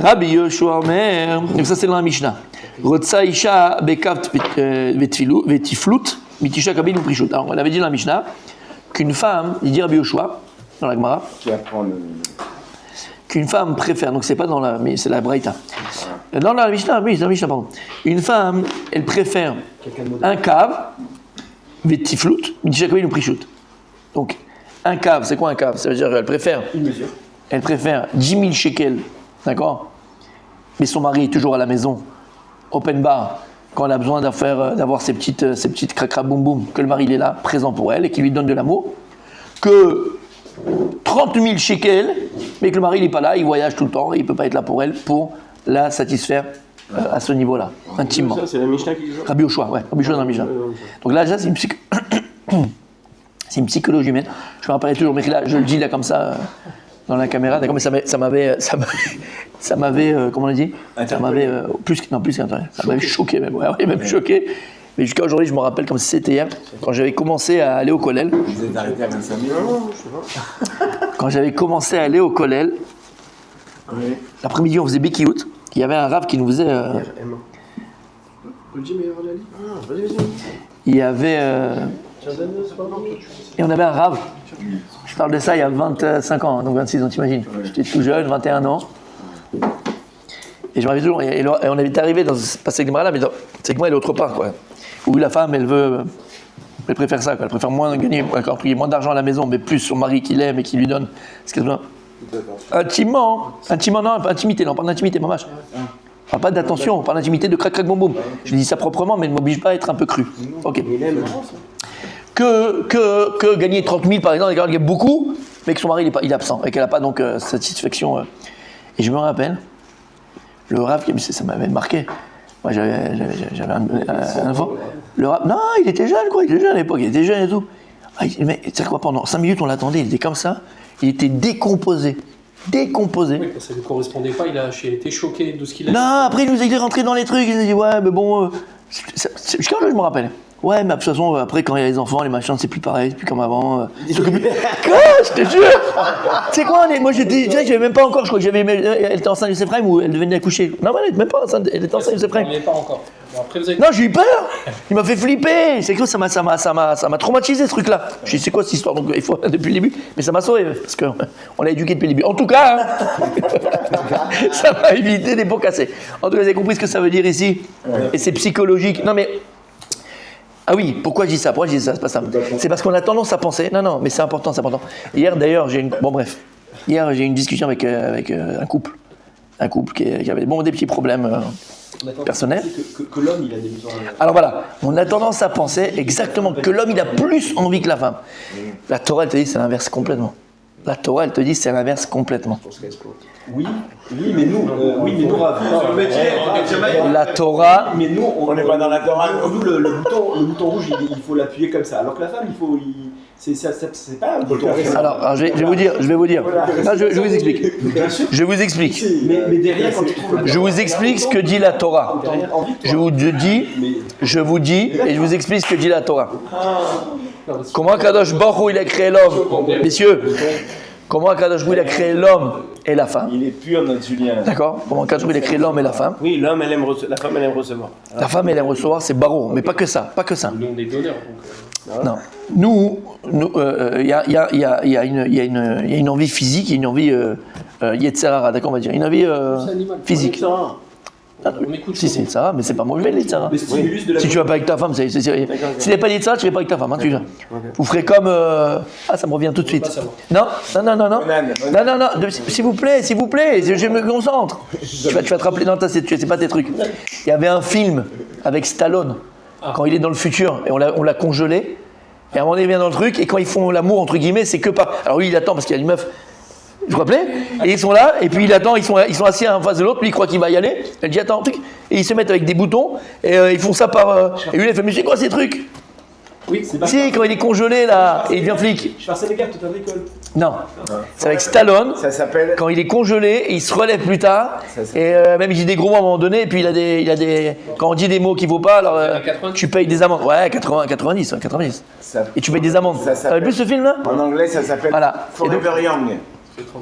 Rabbi Yoshua Omer, donc ça c'est dans la Mishnah. Rotsa isha bekav vetiflut, mitisha kabin ou prishut. Alors on avait dit dans la Mishnah qu'une femme, il dit Rabbi Yoshua, dans la Gemara, qui apprend qu'une femme préfère, donc c'est pas dans la, mais c'est la Braïta. Dans la Mishnah, oui, dans la Mishnah, pardon. Une femme, elle préfère un cave, vetiflut, mitisha kabin ou prishut. Donc, un cave, c'est quoi un cave? Ça veut dire qu'elle préfère. une mesure. Elle préfère 10 000 shekels, d'accord? Mais son mari est toujours à la maison, open bar, quand elle a besoin d'avoir ses petites cracra boum boum, que le mari il est là, présent pour elle, et qui lui donne de l'amour, que 30 000 shekels, mais que le mari il n'est pas là, il voyage tout le temps, et il ne peut pas être là pour elle, pour la satisfaire à ce niveau-là, intimement. Ça, c'est la Mishnah qui dit ça. Rabbi Yoshua, ouais, Rabbi Yoshua dans la Mishnah. Donc là, déjà, c'est une psychologie humaine. Je me rappelle toujours, mais là, je le dis là comme ça, dans la caméra, d'accord, mais ça m'avait, comment on a dit? Ça m'avait, plus qu'intéressant, ça m'avait choqué même, ouais, même choqué. Mais jusqu'à aujourd'hui, je me rappelle comme si c'était hier, quand j'avais commencé à aller au collège. Vous êtes arrêté à 25 000 euros, je sais pas. Quand j'avais commencé à aller au collège, l'après-midi, on faisait Bekiout. Il y avait un rave qui nous faisait. Il y avait. Et on avait un rave. Je parle de ça il y a 25 ans, donc 26 ans, t'imagines. J'étais tout jeune, 21 ans. Et je me rappelle toujours. Et on avait arrivé dans ce segment-là, mais c'est que moi, elle est autre part, quoi. Où la femme, elle préfère ça, quoi. Elle préfère gagner moins d'argent à la maison, mais plus son mari qui l'aime et qui lui donne ce qu'elle a besoin. Intimement, non, pas intimité, non, pas d'intimité, mamache. Enfin, pas d'attention, pas d'intimité de crac crac boum boum. Je dis ça proprement, mais ne m'oblige pas à être un peu cru. Ok. Que gagner 30 000 par exemple, il y a beaucoup, mais que son mari il est absent et qu'elle n'a pas donc satisfaction. Et je me rappelle, le rap, ça m'avait marqué. Moi j'avais un enfant. Le rap, non, il était jeune quoi, il était jeune à l'époque, il était jeune et tout. Mais tu sais quoi, pendant 5 minutes on l'attendait, il était comme ça, il était décomposé. Oui, parce que ça ne lui correspondait pas, il a été choqué de ce qu'il a dit. Non, après il est rentré dans les trucs, il a dit ouais, mais bon, jusqu'à aujourd'hui je me rappelle. Ouais, mais de toute façon, après, quand il y a les enfants, les machins, c'est plus pareil, c'est plus comme avant. Quoi? Je te jure! Tu sais quoi, moi j'avais même pas encore, je crois que elle était enceinte de ses frères ou elle devenait accoucher. Non, mais elle était même pas enceinte, elle était enceinte de ses frères. Elle n'est pas encore. Bon, après, Non, j'ai eu peur! Il m'a fait flipper! C'est que ça m'a traumatisé ce truc-là. Je dis, c'est quoi cette histoire? Donc, il faut depuis le début, mais ça m'a sauvé, parce qu'on l'a éduqué depuis le début. En tout cas, ça m'a évité des pots cassés. En tout cas, vous avez compris ce que ça veut dire ici? Et c'est psychologique. Non, mais. Ah oui, pourquoi je dis ça? C'est pas ça. C'est parce qu'on a tendance à penser. Non, mais c'est important, c'est important. Hier, d'ailleurs, Hier, j'ai eu une discussion avec un couple. Un couple qui avait des petits problèmes personnels. Que l'homme, il a des besoins. Alors voilà, on a tendance à penser exactement que l'homme, il a plus envie que la femme. La Torah, elle te dit c'est l'inverse complètement. La Torah, elle te dit c'est l'inverse complètement. Oui, mais nous, Rav. La Torah. Mais nous, On n'est pas dans la Torah. Nous, le bouton rouge, il faut l'appuyer comme ça. Alors que la femme, c'est pas un bouton rouge. Alors je vais vous dire. Non, je vous explique. Je vous explique. Mais derrière, quand tu trouves Je vous explique ce que dit la Torah. Je vous dis et je vous explique ce que dit la Torah. Comment Kadosh Baruch Hu il a créé l'homme, messieurs? Comment Kadosh Baruch Hu il a créé l'homme et la femme? Il est pur, notre Julien. D'accord? Comment Kadosh Baruch Hu il a créé l'homme et la femme? Oui, la femme, elle aime recevoir. La femme elle aime recevoir, c'est Baruch, mais pas que ça. Nous, on est donneurs. Non. Nous, il y a une envie physique, il y a une envie Yetzirah, d'accord, on va dire, une envie physique. On écoute. Si, c'est ça, mais c'est pas mauvais, Yetzirah. Le stimulus de la Si tu vas pas avec ta femme, s'il n'est pas Yetzirah, tu ne vas pas avec ta femme. Hein, vous ferez comme. ça me revient tout de suite. Non, s'il vous plaît, je me concentre. Tu vas te rappeler, non, c'est pas tes trucs. Il y avait un film avec Stallone, quand il est dans le futur, et on l'a congelé. Et à un moment donné, il vient dans le truc, et quand ils font l'amour, entre guillemets, c'est que pas. Alors lui, il attend parce qu'il y a une meuf. Je vous rappelais? Et ils sont là, et puis il attend, ils sont assis en face de l'autre, lui il croit qu'il va y aller. Elle dit attends, truc. Et ils se mettent avec des boutons, et ils font ça par. Et lui il fait mais c'est quoi ces trucs? Oui, c'est pas. Si, quand il est congelé là, et il devient flic. Je fais ça, les gars, tout à l'école. Non, c'est avec Stallone. Ça s'appelle. Quand il est congelé, et il se relève plus tard, et même il dit des gros mots à un moment donné, et puis il a des. Quand on dit des mots qu'il ne faut pas, alors tu payes des amendes. Ouais, 90. Et tu payes des amendes. T'avais plus ce film là? En anglais, ça s'appelle Voilà. Forever Young.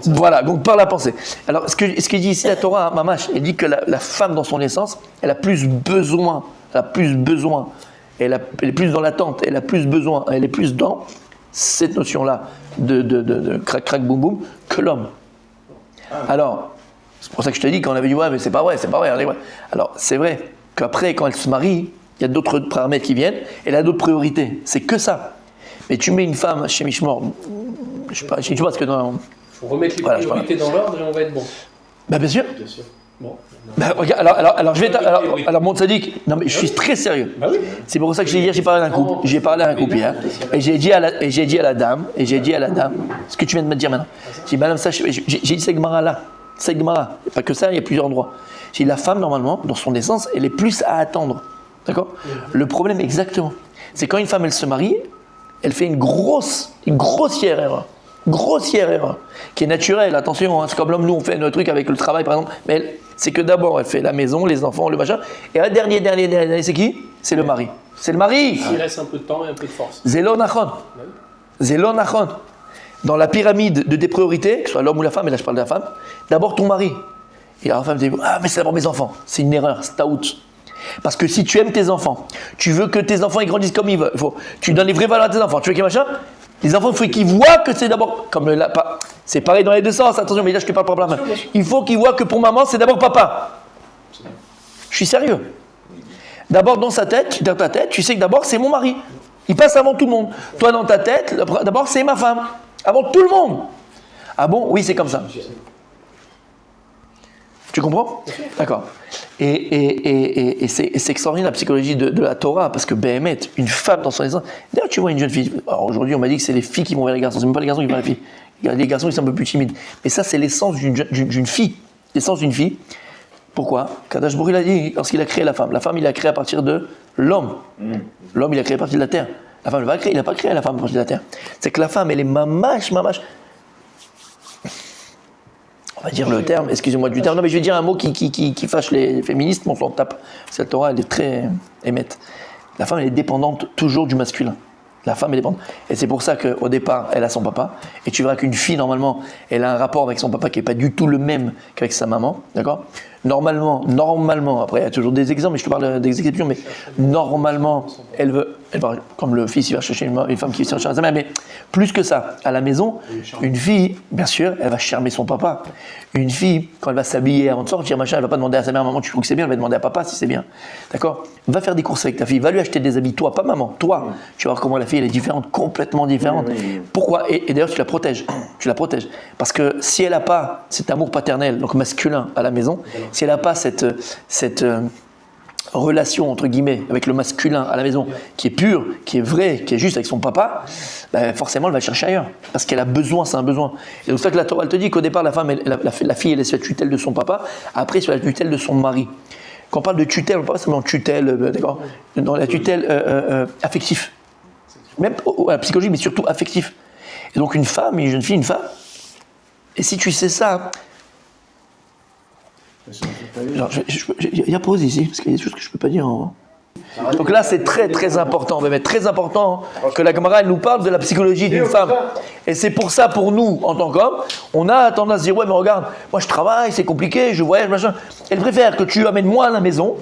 Voilà, donc par la pensée. Alors, ce qu'il dit ici la Torah, hein, Mamash, elle dit que la femme dans son essence, elle a plus besoin, elle est plus dans l'attente, elle a plus besoin, elle est plus dans cette notion-là de crac crac boum boum que l'homme. Alors, c'est pour ça que je te dis qu'on avait dit ouais, mais c'est pas vrai. Alors, c'est vrai qu'après, quand elle se marie, il y a d'autres paramètres qui viennent, elle a d'autres priorités. C'est que ça. Mais tu mets une femme chez Mishmor, je sais pas parce que dans. Il faut remettre les priorités dans l'ordre et on va être bon. Bah bien sûr. Bon. Bah, regarde, alors je vais alors mon tzaddik, non mais je suis très sérieux. Bah oui. C'est pour ça que j'ai parlé d'un couple, hier, et j'ai dit à la dame, ce que tu viens de me dire maintenant. J'ai dit madame ça, j'ai dit cette Gemara là, pas que ça, il y a plusieurs endroits. J'ai dit la femme normalement, dans son essence, elle est plus à attendre, d'accord. Le problème exactement, c'est quand une femme elle se marie, elle fait une grossière erreur. Qui est naturelle, attention, hein, c'est comme l'homme, nous on fait notre truc avec le travail par exemple, mais c'est que d'abord elle fait la maison, les enfants, le machin, et le dernier, c'est qui? C'est le mari. C'est le mari. S'il reste un peu de temps et un peu de force. Zélon Achon. Dans la pyramide de tes priorités, que ce soit l'homme ou la femme, et là je parle de la femme, d'abord ton mari. Et la femme dit, ah mais c'est d'abord mes enfants. C'est une erreur, c'est taout. Parce que si tu aimes tes enfants, tu veux que tes enfants ils grandissent comme ils veulent, tu donnes les vraies valeurs à tes enfants, tu veux qu'ils machin. Les enfants, il faut qu'ils voient que c'est d'abord, c'est pareil dans les deux sens, attention, mais là je te parle pas pour la main. Il faut qu'ils voient que pour maman, c'est d'abord papa. Je suis sérieux. D'abord dans ta tête, tu sais que d'abord c'est mon mari. Il passe avant tout le monde. Toi dans ta tête, d'abord c'est ma femme. Avant tout le monde. Ah bon? Oui, c'est comme ça. Tu comprends? D'accord. Et c'est extraordinaire la psychologie de la Torah, parce que Béhémet, une femme dans son essence. D'ailleurs, tu vois une jeune fille. Alors aujourd'hui, on m'a dit que c'est les filles qui vont vers les garçons. C'est même pas les garçons qui vont vers les filles. Les garçons, ils sont un peu plus timides. Mais ça, c'est l'essence d'une fille. L'essence d'une fille. Pourquoi? Kadosh Baruch Hu a dit, lorsqu'il a créé la femme, il a créé à partir de l'homme. L'homme, il a créé à partir de la terre. La femme, il n'a pas créé la femme à partir de la terre. C'est que la femme, elle est mamache. On va dire le terme, excusez-moi du terme, non mais je vais dire un mot qui fâche les féministes, mais on s'en tape. Cette Torah, elle est très émette. La femme, elle est dépendante toujours du masculin. La femme est dépendante. Et c'est pour ça qu'au départ, elle a son papa. Et tu verras qu'une fille, normalement, elle a un rapport avec son papa qui n'est pas du tout le même qu'avec sa maman. D'accord ? Normalement, après il y a toujours des exemples, mais je te parle des exceptions, mais normalement, elle va, comme le fils il va chercher une femme qui va chercher sa mère, mais plus que ça, à la maison, une fille, bien sûr, elle va charmer son papa. Une fille, quand elle va s'habiller avant de sortir, machin, elle va pas demander à sa mère, maman, tu trouves que c'est bien, elle va demander à papa si c'est bien. D'accord ? Va faire des courses avec ta fille, va lui acheter des habits, toi, pas maman, toi. Tu vas voir comment la fille, elle est différente, complètement différente. Pourquoi ? Et d'ailleurs, tu la protèges. Parce que si elle n'a pas cet amour paternel, donc masculin, à la maison, si elle n'a pas cette relation, entre guillemets, avec le masculin à la maison, qui est pure, qui est vraie, qui est juste avec son papa, ben forcément, elle va chercher ailleurs. Parce qu'elle a besoin, c'est un besoin. Et c'est pour ça que la Torah, elle te dit qu'au départ, la femme, la fille, elle est sous la tutelle de son papa, après, sous la tutelle de son mari. Quand on parle de tutelle, on ne parle pas seulement de tutelle, d'accord ? Dans la tutelle affective. Même psychologique, mais surtout affectif. Et donc, une jeune fille, une femme, et si tu sais ça, il y a pause ici, parce qu'il y a des choses que je ne peux pas dire. Donc là, c'est très très important, mais très important que la Gemara nous parle de la psychologie d'une femme. Et c'est pour ça, pour nous, en tant qu'hommes, on a tendance à se dire, ouais, mais regarde, moi je travaille, c'est compliqué, je voyage, machin. Elle préfère que tu amènes moi à la maison,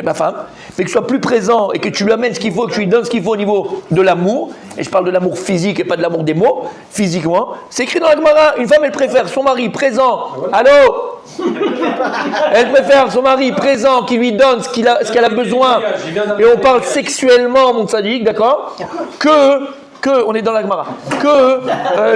ma femme, mais que tu sois plus présent et que tu lui amènes ce qu'il faut, que tu lui donnes ce qu'il faut au niveau de l'amour. Et je parle de l'amour physique et pas de l'amour des mots, physiquement. C'est écrit dans la Gemara, une femme, elle préfère son mari présent. Allô ? Elle préfère son mari présent qui lui donne ce qu'elle a besoin. Et on parle sexuellement, mon sadique, d'accord ? On est dans la Gemara,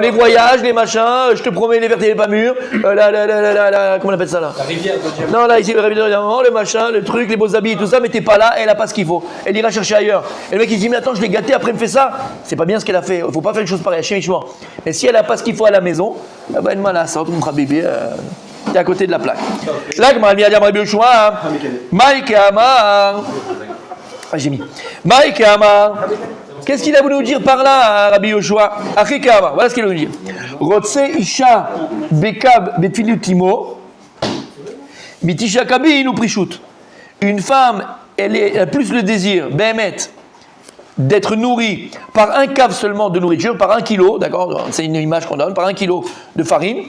les voyages, les machins, je te promets les vertés, les pas mûrs, comment on appelle ça là ? La rivière de diamant. Non, là, ici, la rivière de diamant, le machin, le truc, les beaux habits, tout ça, mais t'es pas là, elle a pas ce qu'il faut. Elle ira chercher ailleurs. Et le mec, il dit, mais attends, je l'ai gâté, après, elle me fait ça. C'est pas bien ce qu'elle a fait, faut pas faire une chose pareille, chimiquement. Mais si elle a pas ce qu'il faut à la maison, bah, elle m'a là, ça, mon bébé, t'es à côté de la plaque. Là, comment elle vient dire, Rabbi Yoshua, Mike Amar. Ah, j'ai mis. Mike Amar. Qu'est-ce qu'il a voulu nous dire par là, Rabbi Yoshua? Achikama, voilà ce qu'il a voulu dire. Rotse Isha Bekab Betfilutimo Mitisha Kabin ou Prishut. Une femme, elle a plus le désir, Behemet, d'être nourri par un cave seulement de nourriture, par 1 kilo, d'accord, c'est une image qu'on donne, par 1 kilo de farine,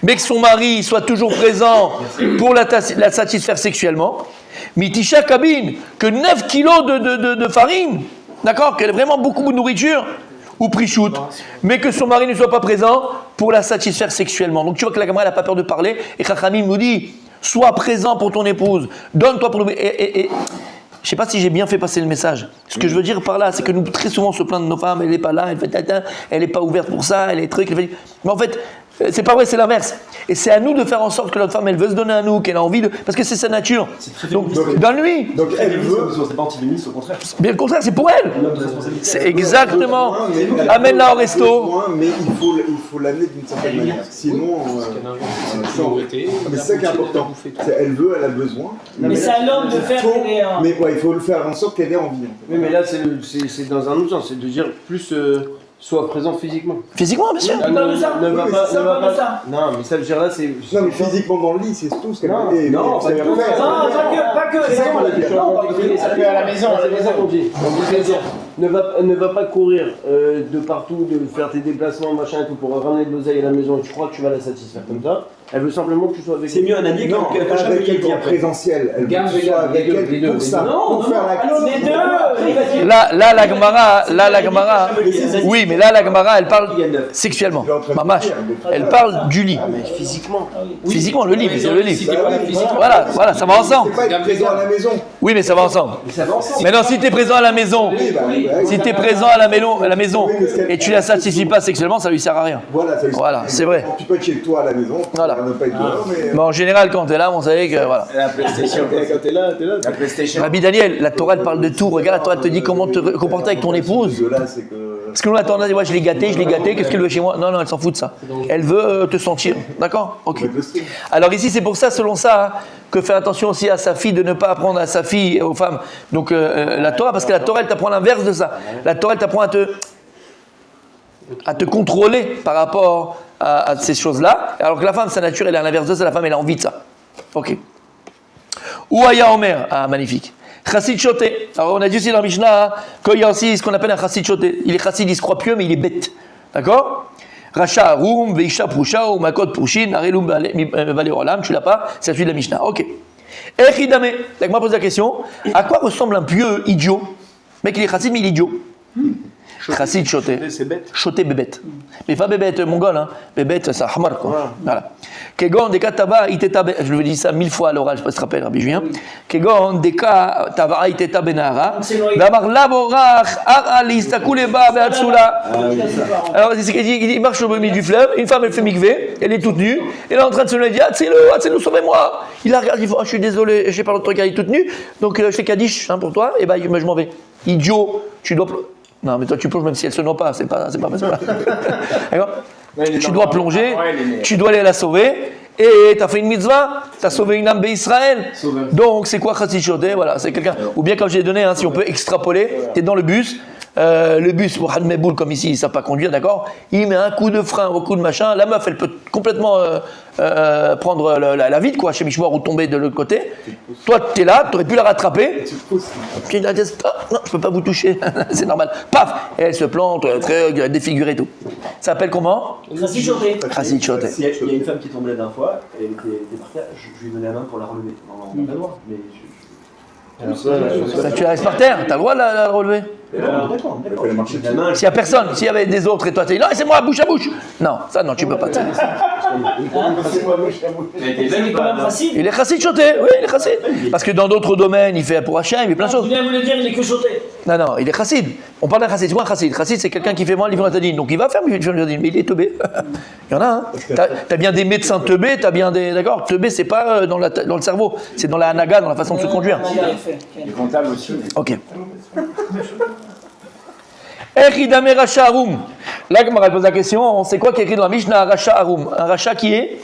mais que son mari soit toujours présent pour la satisfaire sexuellement. Mitisha kabine, que 9 kilos de farine, d'accord, qu'elle ait vraiment beaucoup de nourriture, ou prishout, mais que son mari ne soit pas présent pour la satisfaire sexuellement. Donc tu vois que la Gemara n'a pas peur de parler, et Chachamim nous dit, sois présent pour ton épouse, donne-toi pour le... Et je ne sais pas si j'ai bien fait passer le message. Ce que je veux dire par là, c'est que nous, très souvent, on se plaint de nos femmes, elle n'est pas là, elle fait tata, elle n'est pas ouverte pour ça, elle est truc, elle fait... Mais en fait, c'est pas vrai, c'est l'inverse. Et c'est à nous de faire en sorte que notre femme, elle veut se donner à nous, qu'elle a envie de... Parce que c'est sa nature. Donc, donne-lui. Donc elle veut, c'est pas antivéniste, au contraire. Bien le contraire, c'est pour elle. C'est exactement. Amène-la au resto. Mais il faut l'amener d'une certaine manière. Sinon, mais c'est ça qui est important. Elle veut, elle a besoin. Mais c'est à l'homme de faire qu'elle ait un... Mais ouais, il faut le faire en sorte qu'elle ait envie. Oui, mais là, c'est dans un autre sens. C'est de dire plus... Sois présent physiquement. Physiquement, bien sûr. On parle de ça. Ne va pas, ne va de ça. pas. Non, mais ça veut dire là, c'est. Non, mais physiquement dans le lit, c'est tout ce qu'elle Non, veut. non, ça pas va faire. Pas que. C'est ça qu'on a dit. Ça fait à la maison. C'est ça qu'on dit. Donc, c'est-à-dire, ne va pas courir de partout, de faire tes déplacements, machin et tout, pour ramener de l'oseille à la maison. Tu crois que tu vas la satisfaire comme ça. Elle veut simplement que tu sois avec. C'est mieux un ami Non, qu'un chat avec elle qui en présentiel. Elle Garde, veut que tu sois avec les deux, elle pour ça. Non, Pour faire la clause. les deux. Là, la Gemara, oui, mais là, la Gemara, elle parle sexuellement. Mamash, elle parle du lit. Mais physiquement. Physiquement, le lit, c'est le lit. Si t'es pas là physiquement, Voilà, ça va ensemble. C'est pas être présent à la maison. Oui, mais ça va ensemble. Maintenant, si tu es présent à la maison, si tu es présent à la maison et tu la satisfies pas sexuellement, ça lui sert à rien. Voilà, c'est vrai. Tu peux être chez toi à la maison, Voilà. ne pas être dehors, mais... Mais en général, quand tu es là, on savait que voilà. La PlayStation. Quand t'es là. La PlayStation. Rabbi Daniel, la Torah elle parle de tout. Regarde, la Torah elle te dit comment te comporter avec ton épouse. Là, c'est que... Parce que nous, la Torah dit, ouais, je l'ai gâté, qu'est-ce qu'elle veut chez moi? Non, elle s'en fout de ça. Elle veut te sentir. D'accord? Ok. Alors ici, c'est pour ça, selon ça, hein, que faire attention aussi à sa fille, de ne pas apprendre à sa fille et aux femmes. Donc la Torah, parce que la Torah, elle t'apprend l'inverse de ça. La Torah, elle t'apprend à te contrôler par rapport à ces choses-là. Alors que la femme, sa nature, elle est à l'inverse de ça. La femme, elle a envie de ça. Ok. Ou Aya Omer. Ah, magnifique. Chassid Choté. Alors on a dit aussi dans la Mishnah qu'il y a aussi ce qu'on appelle un Chassid Choté. Il est chassid, il se croit pieux, mais il est bête. D'accord? Racha Arum, Veisha Prusha, ou Makot Prushin, Arelum Vale Olam. Tu l'as pas? C'est celui de la Mishnah. Ok. Echidame. Donc moi, pose la question. À quoi ressemble un pieux idiot? Mec, il est chassid, mais il est idiot. Chassid Choté. C'est bête. Choté bébête. Mais pas bébête mongole, hein. Bébête, ça hamar, quoi. Voilà. Kegon deka taba iteta ben. Je le dis ça 1000 fois à l'oral, je sais pas si tu te rappelles, Rabbi Julien. Kegon deka taba iteta benara. Damar laborach ara listakuleba beatsula. Alors, c'est ce qu'il dit, il marche au milieu du fleuve, une femme elle fait mikvé, elle est toute nue, elle est en train de se lever, elle dit Atselo, sauvez-moi. Il la regarde, il dit je suis désolé, j'ai pas l'autre truc, elle est toute nue, donc je fais Kaddish hein, pour toi, et ben je m'en vais. Idiot, tu dois. Non, mais toi tu plonges même si elle se noie pas, c'est pas D'accord? Tu dois plonger, tu dois aller la sauver, et tu as fait une mitzvah, tu as sauvé une âme d'Israël. Donc c'est quoi Chassid Choté? Voilà, c'est quelqu'un. Ou bien comme j'ai donné, hein, si on peut extrapoler, tu es dans le bus pour Hadmeboul, comme ici, ils ne savent pas conduire, d'accord? Il met un coup de frein au coup de machin, la meuf elle peut complètement prendre la vide, quoi, chez Mishmoir ou tomber de l'autre côté. Toi tu es là, tu aurais pu la rattraper. Tu dis, non, je peux pas vous toucher, c'est normal. Paf, et elle se plante, très défigurée et tout. Ça s'appelle comment? Chassid Choté. Chassid Choté. Il y a une femme qui est tombée la dernière fois, elle était par terre, je lui ai donné la main pour la relever. Non, on n'a pas le droit, mais Tu la laisses par terre, t'as le droit de la relever. d'accord. S'il n'y a personne, s'il y avait des autres et toi tu dis non, c'est moi, bouche à bouche. Non, ça non, tu peux pas. Il est quand même chassid. Il est chassid Choté, oui, il est chassid. Parce que dans d'autres domaines, il fait pour Hachem, il fait plein de choses. Tu viens vous le dire, il est que choté. Non, il est chassid. On parle d'un chassid. C'est quoi un chassid? Chassid, c'est quelqu'un qui fait moins le livre d'Atadine. Donc il va faire le livre d'Atadine, mais il est teubé. Il y en a, hein. T'as bien des médecins teubés, t'as bien des. D'accord? Teubé, c'est pas dans le cerveau, c'est dans la hanaga, dans la façon de se conduire. Les comptables aussi. Ok. Echidame Racha Arum. Là, comme on pose la question, c'est quoi qui est écrit dans la Mishnah Racha Arum? Un Racha qui est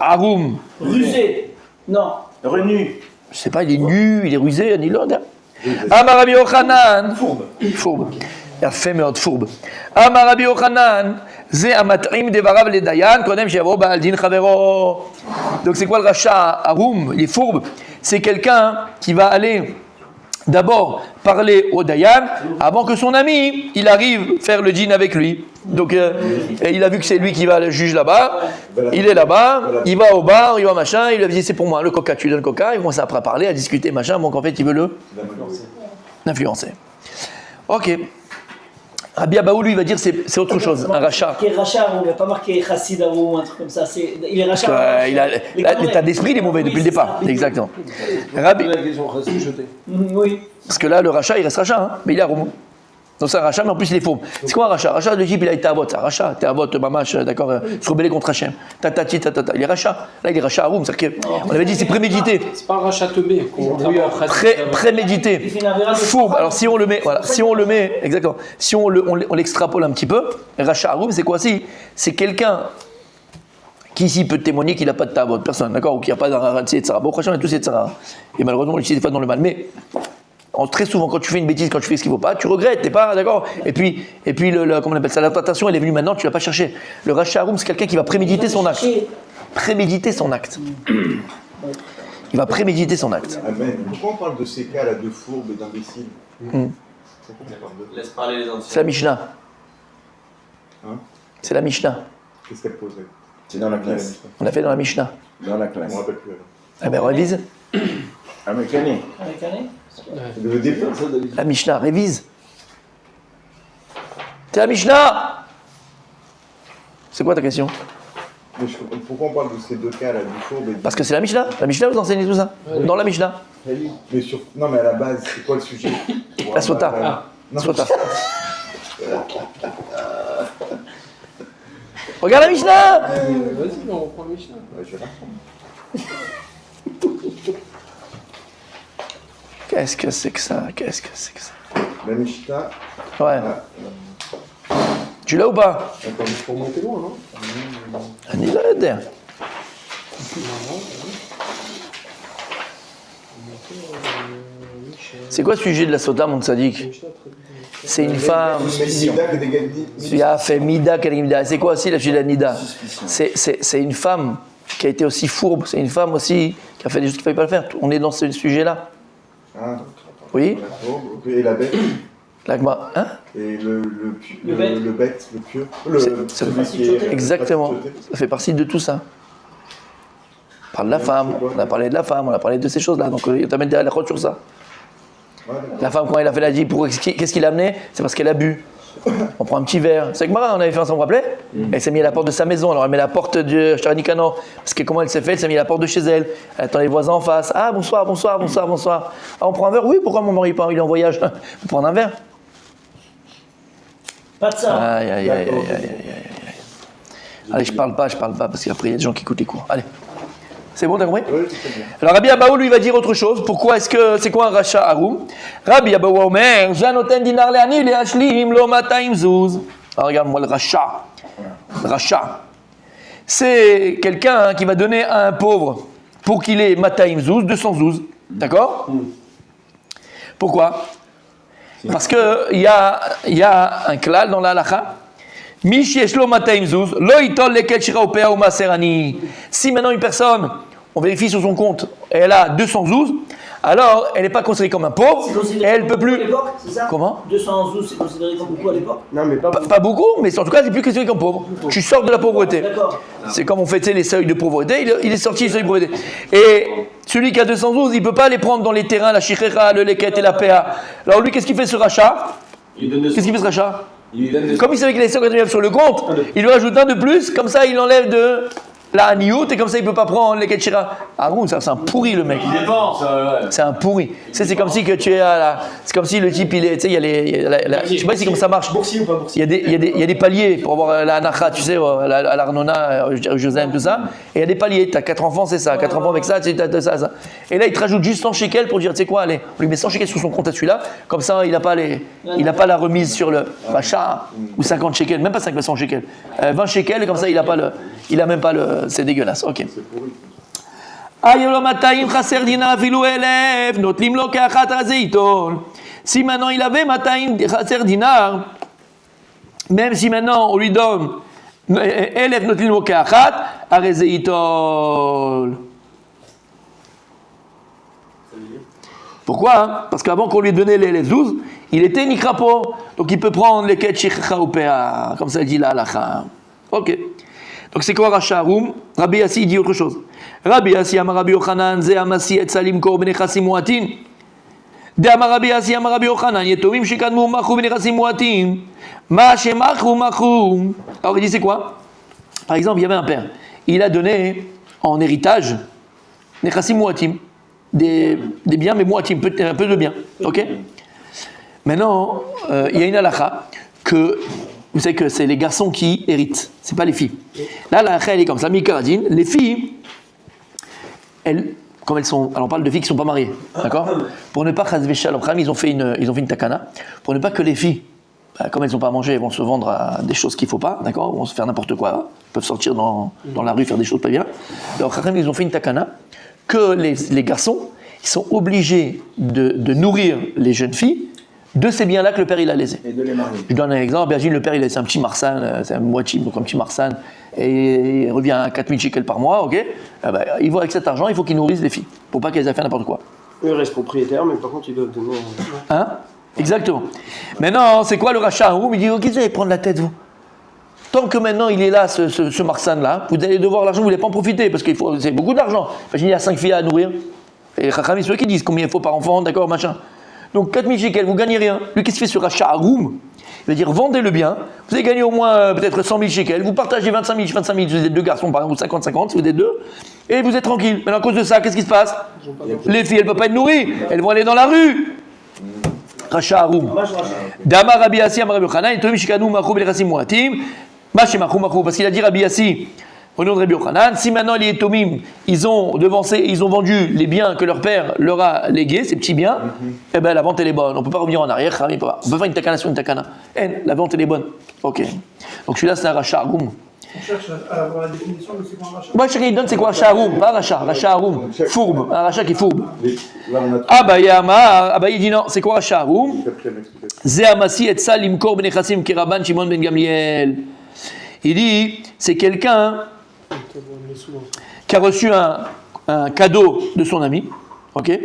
Arum. Rusé. Non. Renu. Je sais pas, il est nu, il est rusé, ni l'autre. Amar Rabbi Yochanan. Fourbe. יפה מאוד, פורב. אמר רבי יוחנן, זה המתאים דבריו לדיין, קודם שיבוא בעל דין חברו. Donc c'est quoi le rachat? Arum, il est fourbe. C'est quelqu'un qui va aller d'abord parler au Dayan avant que son ami il arrive faire le dîn avec lui. Donc et il a vu que c'est lui qui va le juge là-bas, il est là-bas, il va au bar, il va machin, il lui a dit c'est pour moi, le coca, tu donnes le coca, il commence après à parler, à discuter, machin, donc en fait il veut l'influencer. Ok. Rabbi Abaou, lui, il va dire c'est autre chose, un rachat. Qui est rachat, on n'a pas marqué chassid ou un truc comme ça. Il est rachat. L'état d'esprit, il est mauvais depuis le départ. Exactement. Rabbi. Oui. Parce que là, le rachat, il reste rachat, hein, mais il est aromo. Donc c'est un rachat, mais en plus il est faux. C'est quoi un rachat? Rachat, le type, il a été avot. C'est un rachat. T'es avot, mamash, d'accord, se rebeller contre Hachem. Tatati, tatata. Il est rachat. Là, il est rachat aroum. C'est-à-dire qu'on avait dit c'est prémédité. C'est pas un rachat teubé. Prémédité. Fourbe. Alors si on le met, voilà, si on le met, exactement. Si on l'extrapole un petit peu, rachat aroum, c'est quoi? C'est quelqu'un qui ici peut témoigner qu'il n'a pas de tavot, personne, d'accord, ou qu'il n'y a pas d'un etc. Bon, Hachem, on a tous etc. Et malheureusement, on l'utilise des fois dans le mal. Mais très souvent, quand tu fais une bêtise, quand tu fais ce qu'il ne faut pas, tu regrettes, t'es pas d'accord. Et puis comment on appelle ça, la tentation, elle est venue maintenant, tu l'as pas cherché. Le rachat aroum, c'est quelqu'un qui va préméditer son acte. Préméditer son acte. Il va préméditer son acte. Amen. Pourquoi on parle de ces cas-là, de fourbes et d'imbéciles? Laisse parler les anciens. C'est la Mishnah. Hein? C'est la Mishnah. Qu'est-ce qu'elle poserait? C'est dans la classe. On a fait dans la Mishnah. Dans la Je classe. ne me rappelle plus. Eh bien, révise. Avec l'année. Avec année. Le début, ça, La Mishnah, révise. C'est la Mishnah. C'est quoi ta question? mais pourquoi on parle de ces deux cas-là, du fourbe et Parce que c'est la Mishnah. La Mishnah, vous enseignez tout ça. Dans la Mishnah. Non, mais à la base, c'est quoi le sujet? La sota. Non, Sota. Regarde la Mishnah. Vas-y, on reprend le Mishnah. Ouais, je vais la reprendre. Qu'est-ce que c'est que ça? Qu'est-ce que c'est que ça? La Mishnah. Ouais. Tu l'as ou pas? Attends, Pour monter loin, non? Anila Eder. C'est quoi le sujet de la sota, mon tzaddik? C'est une femme. Tu as fait Mida Kalimida. C'est quoi aussi la sujet de la Nida? C'est une femme qui a été aussi fourbe. C'est une femme aussi qui a fait des choses qu'il ne fallait pas le faire. On est dans ce sujet-là. Ah, Oui? et la bête. L'agma. Hein? Et le bête, le pieux. Celui qui est exactement. Ça fait partie de tout ça. On parle de la femme. On a parlé de la femme. On a parlé de ces choses-là. Donc, on t'amène des halachot sur ça. La femme, quand elle a fait la dit, qu'est-ce qu'il a amené? C'est parce qu'elle a bu. On prend un petit verre. C'est que Mara, on avait fait ensemble, vous vous rappelez? Elle s'est mise à la porte de sa maison. Alors elle met la porte de Shtarakano. Parce que comment elle s'est fait? Elle s'est mise à la porte de chez elle. Elle attend les voisins en face. Ah, bonsoir, bonsoir, bonsoir, bonsoir. Ah, on prend un verre? Oui, pourquoi mon mari il est en voyage? On prend un verre? Pas de ça. Aïe, aïe, aïe, aïe, aïe, aïe, aïe. Allez, je parle pas, parce qu'après il y a des gens qui écoutent les cours. Allez. C'est bon, t'as compris? Oui, c'est très bien. Alors Rabbi Abaou lui va dire autre chose. Pourquoi est-ce que c'est quoi un rachat aroum? Rabbi Abaou Omer, Janoten dinar le'ani le'ashlim lo 200 zouz. Alors regarde-moi le rachat. Le rachat. C'est quelqu'un qui va donner à un pauvre pour qu'il ait 200 zouz, 200 zouz. D'accord? Pourquoi? Parce que il y a un klal dans la halacha. Si maintenant une personne, on vérifie sur son compte, elle a 200 zouz, alors elle n'est pas considérée comme un pauvre, et elle ne peut plus. C'est ça? Comment? 200 zouz, c'est considéré comme beaucoup à l'époque? Non, mais Pas beaucoup, mais en tout cas, c'est plus considéré comme pauvre. Tu sors de la pauvreté. D'accord. C'est comme on fait les seuils de pauvreté, il est sorti des seuils de pauvreté. Et celui qui a 200 zouz, il ne peut pas les prendre dans les terrains, la chichera, le leket et la PA. Alors lui, qu'est-ce qu'il fait ce rachat? Qu'est-ce qu'il fait ce rachat? Comme il savait qu'il avait 189 sur le compte, il lui ajoute un de plus, comme ça il enlève de la haniout et comme ça il ne peut pas prendre les ketchira. Ah bon, c'est un pourri le mec. Il dépense, ouais. C'est un pourri. C'est comme si que tu es à la. C'est comme si le type il est. Tu sais, il y a je sais pas si comment ça marche. Boursier ou pas boursier? Il y a des paliers pour avoir la anacha, tu sais, à l'Arnona, Josem, tout ça. Et il y a des paliers. Tu as 4 enfants, c'est ça. 4 enfants avec ça, tu as ça. Et là, il te rajoute juste 100 shekels pour dire, tu sais quoi, allez, on lui met 100 shekels sur son compte à celui-là. Comme ça, il n'a pas la remise sur le rachat. Ou 50 shekels, même pas 500 shekels. 20 shekels, comme ça, il a même pas le. C'est dégueulasse. Ok. Si maintenant il avait 200 chaser dinar, même si maintenant on lui donne 1000 notlim lo keachat, arezeh itol. Pourquoi hein? Parce qu'avant qu'on lui donnait les 12, il était nikrapo. Donc il peut prendre les ket shikha ou pea, comme ça dit la halacha. Ok. Donc c'est quoi Rasha Arum? Rabbi Yassi dit autre chose. Rabbi Yassi amar Rabbi Yochanan ze amasi et salim kor benechasim muatin. De amar Rabbi Yassi amar Rabbi Yochanan yetomim shikadmu machu benechasim muatin. Ma shemachu machu. Alors il dit c'est quoi? Par exemple, il y avait un père. Il a donné en héritage nechasim muatim. Des biens, mais muatim, un peu de biens. Ok? Maintenant, il y a une halakha que vous savez que c'est les garçons qui héritent, c'est pas les filles. Là, la halakha elle est comme ça. Mikaradine, les filles, elles, comme elles sont, alors on parle de filles qui sont pas mariées, d'accord? Pour ne pas chazvé shalom, ils ont fait une takana, pour ne pas que les filles, comme elles n'ont pas à manger, elles vont se vendre à des choses qu'il faut pas, d'accord? Elles vont se faire n'importe quoi, elles peuvent sortir dans la rue faire des choses pas bien. Alors ils ont fait une takana que les garçons, ils sont obligés de nourrir les jeunes filles de ces biens-là que le père il a laissés. Et de les marier. Je donne un exemple. Imagine le père il a laissé un petit marsan, c'est un moitié, donc un petit marsan, et il revient à 4000 shekels par mois, ok? Il voit avec cet argent, il faut qu'il nourrisse les filles, pour pas qu'elles aient fait n'importe quoi. Eux restent propriétaires, mais par contre ils doivent donner. Hein? Exactement. Maintenant, c'est quoi le rachat Arum? Il dit, ok, vous allez prendre la tête, vous. Tant que maintenant il est là, ce marsan-là, vous allez devoir l'argent, vous n'allez pas en profiter, parce qu'il faut, c'est beaucoup d'argent. Imaginez, il y a 5 filles à nourrir, et les Chachamim, c'est eux qui disent combien il faut par enfant, d'accord, machin. Donc 4000 shekels, vous gagnez rien. Lui, qu'est-ce qu'il fait sur rachat Arum? Il veut dire, vendez le bien, vous allez gagner au moins peut-être 100 000 shekels, vous partagez 25 000, si vous êtes deux garçons, par exemple, ou 50-50, si vous êtes deux, et vous êtes tranquille. Maintenant, à cause de ça, qu'est-ce qui se passe? Les filles, elles ne peuvent pas être nourries, elles vont aller dans la rue. Rachat Arum. Damar Rabbi Yassi, Amar Rabbi Yochanan, Tomim Shikanu, Machou, Belchasim, Moatim, Maché Machou, Machou, parce qu'il a dit Rabbi Yassi, au nom de Rabbi Yochanan, si maintenant les Tomim, ils ont vendu les biens que leur père leur a légués, ces petits biens, eh ben la vente elle est bonne, on ne peut pas revenir en arrière, on peut faire une takana sur une takana. La vente elle est bonne. Ok. Donc celui-là c'est un rachat Arum. On cherche à avoir la définition de c'est quoi un rachat. Moi, chacun il donne c'est quoi rachat Arum, pas rachat Arum, fourbe, un rachat qui est fourbe. Là, on a tout. Abaye dit non, c'est quoi rachat Arum? Ze amasi et sal imkor benechasim kiraban Shimon ben Gamliel. Il dit, c'est quelqu'un qui a reçu un cadeau de son ami, ok?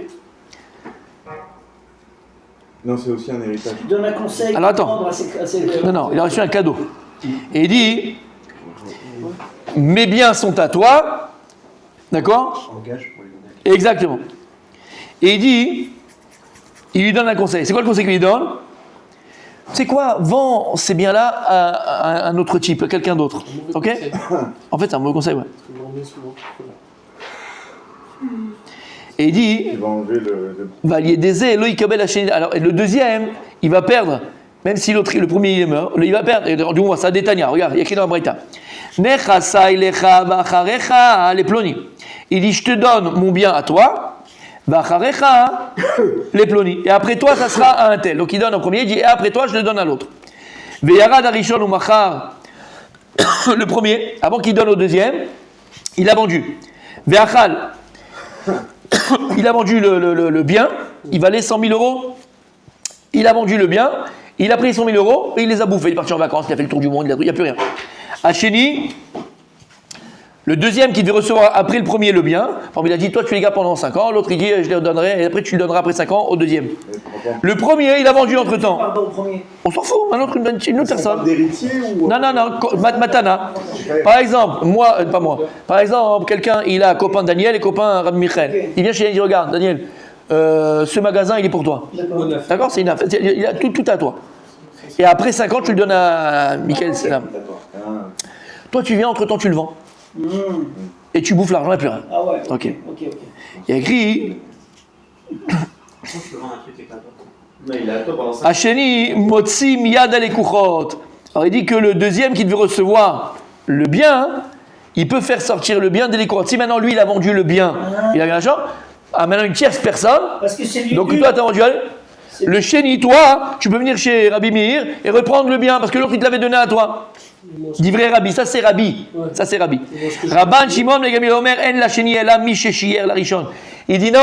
Non, c'est aussi un héritage. Il donne un conseil. Alors attends, non, il a reçu un cadeau. Et il dit, mes biens sont à toi, d'accord? Engage pour les donner. Exactement. Et il dit, il lui donne un conseil. C'est quoi le conseil qu'il lui donne? C'est quoi? Vends ces biens-là à un autre type, à quelqu'un d'autre. Ok? En fait, c'est un mauvais conseil, ouais. Et il dit, Il va enlever le... va lier des ailes, Loïc Kabel Hachem. Alors, et le deuxième, il va perdre, même si l'autre, le premier, il meurt, il va perdre. Et du moins, ça détania, regarde, il y a écrit dans la Braïta. Nechasai lecha bacharecha les ploni. Il dit, je te donne mon bien à toi. Bacharecha, les plonis. Et après toi, ça sera à un tel. Donc il donne au premier, il dit, et après toi, je le donne à l'autre. Veyarad arishon ou machar, le premier, avant qu'il donne au deuxième, il a vendu. Veachal, il a vendu le bien, il valait 100 000 euros. Il a vendu le bien, il a pris 100 000 euros et il les a bouffés. Il est parti en vacances, il a fait le tour du monde, il n'y a plus rien. Hacheni, le deuxième qui devait recevoir après le premier le bien, il a dit toi tu les gardes pendant 5 ans, l'autre il dit je les redonnerai et après tu le donneras après 5 ans au deuxième. Le premier il a vendu entre temps. Pardon, au premier. On s'en fout, un autre, une autre personne. D'héritier ou... Non, Matana. Par exemple, pas moi. Par exemple, quelqu'un il a un copain Daniel et copain Rabbi Michel. Il vient chez lui et il dit regarde Daniel, ce magasin il est pour toi. D'accord, c'est une affaire, il a tout à toi. Et après 5 ans tu le donnes à Michael. Toi tu viens, entre temps tu le vends. Et tu bouffes l'argent et plus rien. Ah ouais. Ok. Il y a écrit Hacheni Motsi Miyad Alekuchot. Alors il dit que le deuxième qui devait recevoir le bien, il peut faire sortir le bien des Lekuchot. Si maintenant lui il a vendu le bien, il a eu l'argent, maintenant une tierce personne. Parce que c'est lui. Donc toi t'as vendu le chéni, toi, tu peux venir chez Rabbi Meir et reprendre le bien parce que l'autre il te l'avait donné à toi. Dit vrai Rabbi, ça c'est Rabbi. Ouais. Ça c'est Rabbi. Rabban Shimon le Gamliel Omer en la chéni elle a mi shechier la rishon. Il dit non,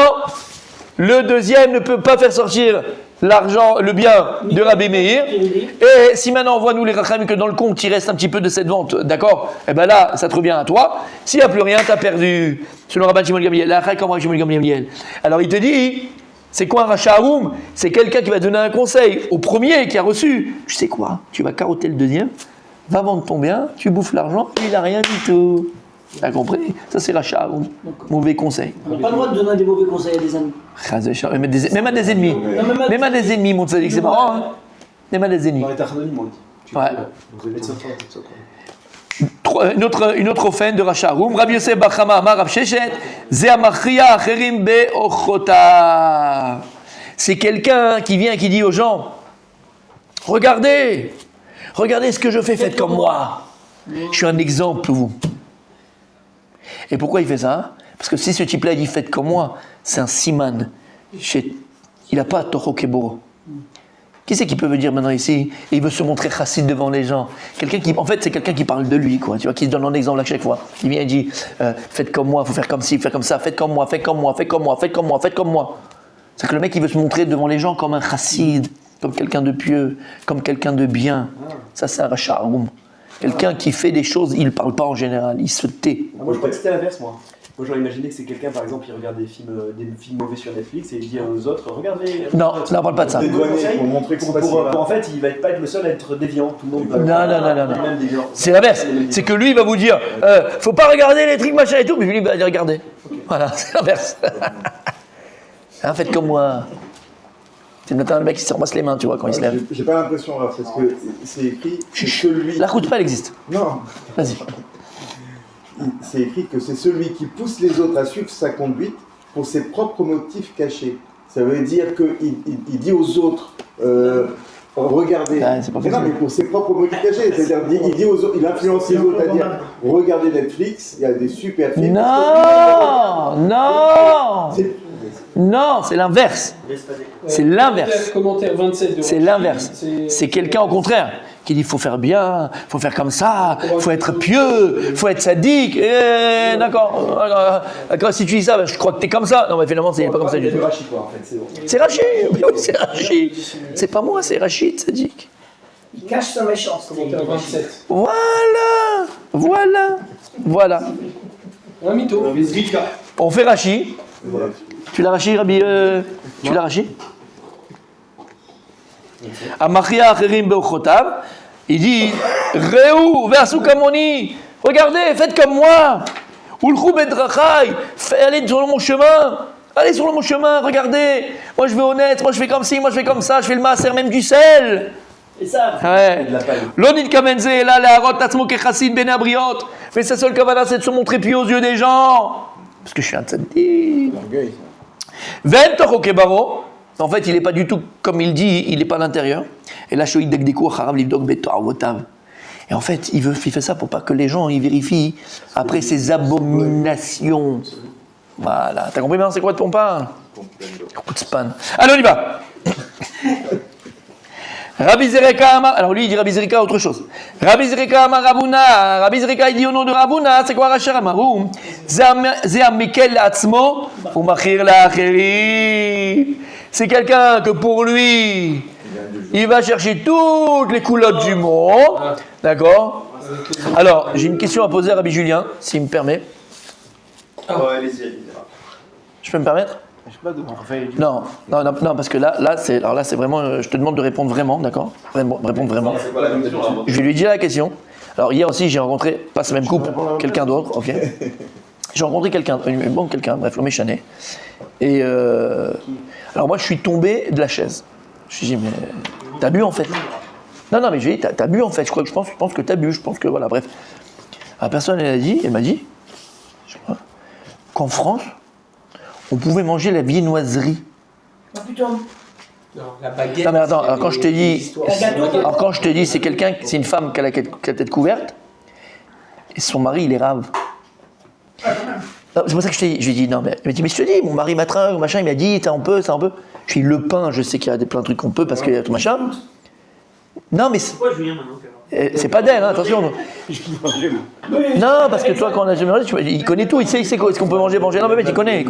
le deuxième ne peut pas faire sortir l'argent, le bien de Rabbi Meir. Et si maintenant on voit nous les Rachamim que dans le compte il reste un petit peu de cette vente, d'accord? Et ben là ça te revient à toi. S'il n'y a plus rien, t'as perdu. Selon Rabban Shimon le Gamliel, la Rabban Shimon le Gamliel. Alors il te dit C'est quoi un rachat haroum? C'est quelqu'un qui va donner un conseil au premier qui a reçu. Tu sais quoi? Tu vas carotter le deuxième, va vendre ton bien, tu bouffes l'argent, il n'a rien du tout. T'as compris? Ça, c'est rachat haroum. Mauvais conseil. On n'a pas le droit de donner des mauvais conseils à des amis. Même à des ennemis. Même à des ennemis, mon tzaddik, c'est marrant. Hein? Même à des ennemis. Dans les anonymes, on le dit. Ouais. Une autre offense de rachat haroum. Rabbi Yosef bar Chama amar Rav Sheshet, ze amachria acherim be'ochota. C'est quelqu'un qui vient et qui dit aux gens, regardez ce que je fais, faites comme moi. Je suis un exemple pour vous. Et pourquoi il fait ça? Parce que si ce type-là dit faites comme moi, c'est un siman. Il n'a pas Toho Keboro. Qui c'est qui peut venir maintenant ici et il veut se montrer chassid devant les gens? Quelqu'un qui, en fait, c'est quelqu'un qui parle de lui, quoi. Tu vois, qui se donne un exemple à chaque fois. Il vient et dit faites comme moi, faut faire comme ci, faire comme ça, faites comme moi, faites comme moi, faites comme moi, faites comme moi, faites comme moi. C'est que le mec il veut se montrer devant les gens comme un chassid, comme quelqu'un de pieux, comme quelqu'un de bien. Ça c'est un rachat haroum. Quelqu'un qui fait des choses, il ne parle pas en général, il se tait. Moi je crois que c'était l'inverse, moi. Moi j'aurais imaginé que c'est quelqu'un, par exemple, qui regarde des films mauvais sur Netflix et il dit aux autres, regardez. Non, là on parle pas de ça. Pour montrer qu'on pour en fait, il va pas être le seul à être déviant. Tout le monde va Non. C'est l'inverse. C'est que lui il va vous dire, faut pas regarder les trucs machin et tout, mais lui il va dire regardez. Voilà, c'est l'inverse. Hein, faites comme moi. C'est notamment le mec qui se ramasse les mains, tu vois, quand il se lève. J'ai pas l'impression, Raph, parce que c'est écrit que celui... La route pas, elle existe. Non. Vas-y. C'est écrit que c'est celui qui pousse les autres à suivre sa conduite pour ses propres motifs cachés. Ça veut dire qu'il dit aux autres, regardez. Ah, c'est pas mais non, mais pour ses propres motifs cachés. C'est-à-dire, il dit aux autres, il influence les autres à dire, regardez Netflix, il y a des super films. Non, c'est l'inverse. C'est l'inverse. Commentaire 27 de C'est l'inverse. C'est quelqu'un au contraire qui dit faut faire bien, faut faire comme ça, faut être pieux, faut être sadique. D'accord. Si tu dis ça, je crois que t'es comme ça. Non, mais finalement, c'est pas comme ça du tout. C'est Rachid. Oui, c'est Rachid. C'est pas moi, c'est Rachid, sadique. Il cache sa méchanceté. Commentaire 27. Voilà. Un mytho. On fait Rachid. Tu l'as Rachid, Rabbi Tu l'as Rachid? Amachia acherim be'ochotav. Il dit Reu ve'asu kamoni. Regardez, faites comme moi. Ulchu bedrachai. Allez sur mon chemin. Allez sur mon chemin, regardez. Moi je vais honnête, moi je fais comme ci, moi je fais comme ça, je fais le maaser même du sel. Et ça? Ouais. L'onit kamenze là, la rot tatzmo kechassid ben abriot. Mais sa seule kavana, c'est de se montrer pieux aux yeux des gens. Parce que je suis un tzaddik. Vento kebaro. En fait, il n'est pas du tout comme il dit, il n'est pas à l'intérieur. Et là, shoïd degdeku acharav livdok beto avotav. Et en fait, il fait ça pour pas que les gens ils vérifient après ses abominations. Voilà. T'as compris maintenant c'est quoi ton pain? Coup de span. Allez, on y va. Rabbi Zereka Amar. Alors lui, il dit Rabbi Zereka autre chose. Rabbi Zereka Amar Rabuna. Rabbi Zereka, il dit au nom de Rabuna, c'est quoi Rachar Amarum? Ze Amikel Atzmo ou Machir La'acheri. C'est quelqu'un que pour lui, il va chercher toutes les culottes du monde. D'accord? Alors, j'ai une question à poser à Rabbi Julien, s'il me permet. Allez-y. Je peux me permettre? Non, parce que là, c'est vraiment, je te demande de répondre vraiment, d'accord? Répondre vraiment. C'est quoi la question? Je vais lui dire la question. Alors hier aussi, j'ai rencontré, pas ce même couple, quelqu'un d'autre, ok? J'ai rencontré quelqu'un, bref, l'homme est chané. Et alors moi, je suis tombé de la chaise. Je me suis dit, mais t'as bu en fait? Non, mais j'ai dit, t'as bu en fait. Je pense que t'as bu. Je pense que voilà, bref. La personne, elle m'a dit, je crois, qu'en France, on pouvait manger la viennoiserie. Ah putain. Non, la baguette. Non mais attends, alors quand je te dis, c'est une femme qui a la tête couverte, et son mari, il est rave. Non, c'est pour ça que je t'ai dit, je lui ai dit, non mais, elle m'a dit, mais je te dis, mon mari matrin, machin, il m'a dit, ça on peut. Je lui ai dit, le pain, je sais qu'il y a plein de trucs qu'on peut parce qu'il y a tout machin. Non mais c'est... Pourquoi Julien maintenant? C'est pas d'elle, hein, attention. Non, parce que toi, quand on a jamais mangé, il connaît tout, il sait ce qu'on peut manger. Non, mais il connaît.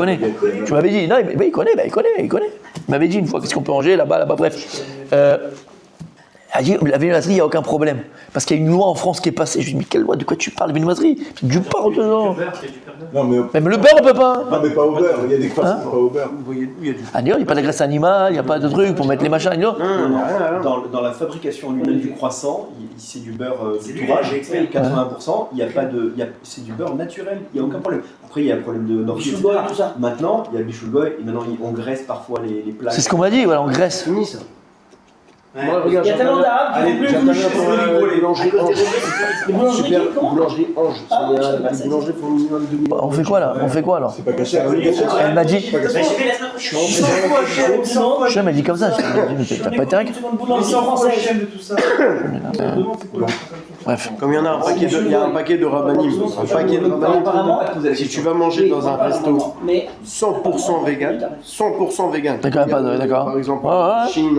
Tu m'avais dit, non, mais il connaît. Il m'avait dit une fois, qu'est-ce qu'on peut manger là-bas, bref. Elle dit, la viennoiserie, il n'y a aucun problème. Parce qu'il y a une loi en France qui est passée. Je lui ai dit, mais quelle loi, de quoi tu parles, viennoiserie? C'est du pain dedans. Non, mais, Même le beurre, on peut pas. non, mais pas au beurre. Il y a des croissants pas au beurre. Il y a du. Ah, il n'y a pas de graisse animale, il n'y a pas de truc pour mettre les machins. Non. Dans la fabrication lui-même du croissant, c'est du beurre d'ouvrage, 80%. Il y a pas de, c'est du beurre naturel. Il n'y a aucun problème. Après, il y a un problème de Bichou boy, tout ça. Maintenant, il y a Bichou Boy et maintenant on graisse parfois les plats. C'est ce qu'on m'a dit, voilà, on graisse. Fini ça. Ouais. Moi, regarde, Il y a tellement d'arabes qui font plus j'attendais coucher. pour la boulangerie Ange. Les boulangeries Super, qui, comment boulangerie Ange. Ah, C'est je sais pas, les ça boulangeries font minimum 2000. On fait quoi là? On fait quoi alors? C'est pas caché. Elle m'a dit. Je Je m'a dit comme ça. Je me dit, mais t'as pas été inquiet. boulangerie Sans française. chaîne de tout ça. Je me demande c'est quoi. Bref. Comme il y en a un paquet de, il y a un paquet de rabanim. Un paquet de rabanim. Apparemment. Si tu vas manger dans un resto Mais 100% vegan, 100% vegan. D'accord, pas de- d'accord. Par exemple, Ouais, ouais. en Chine,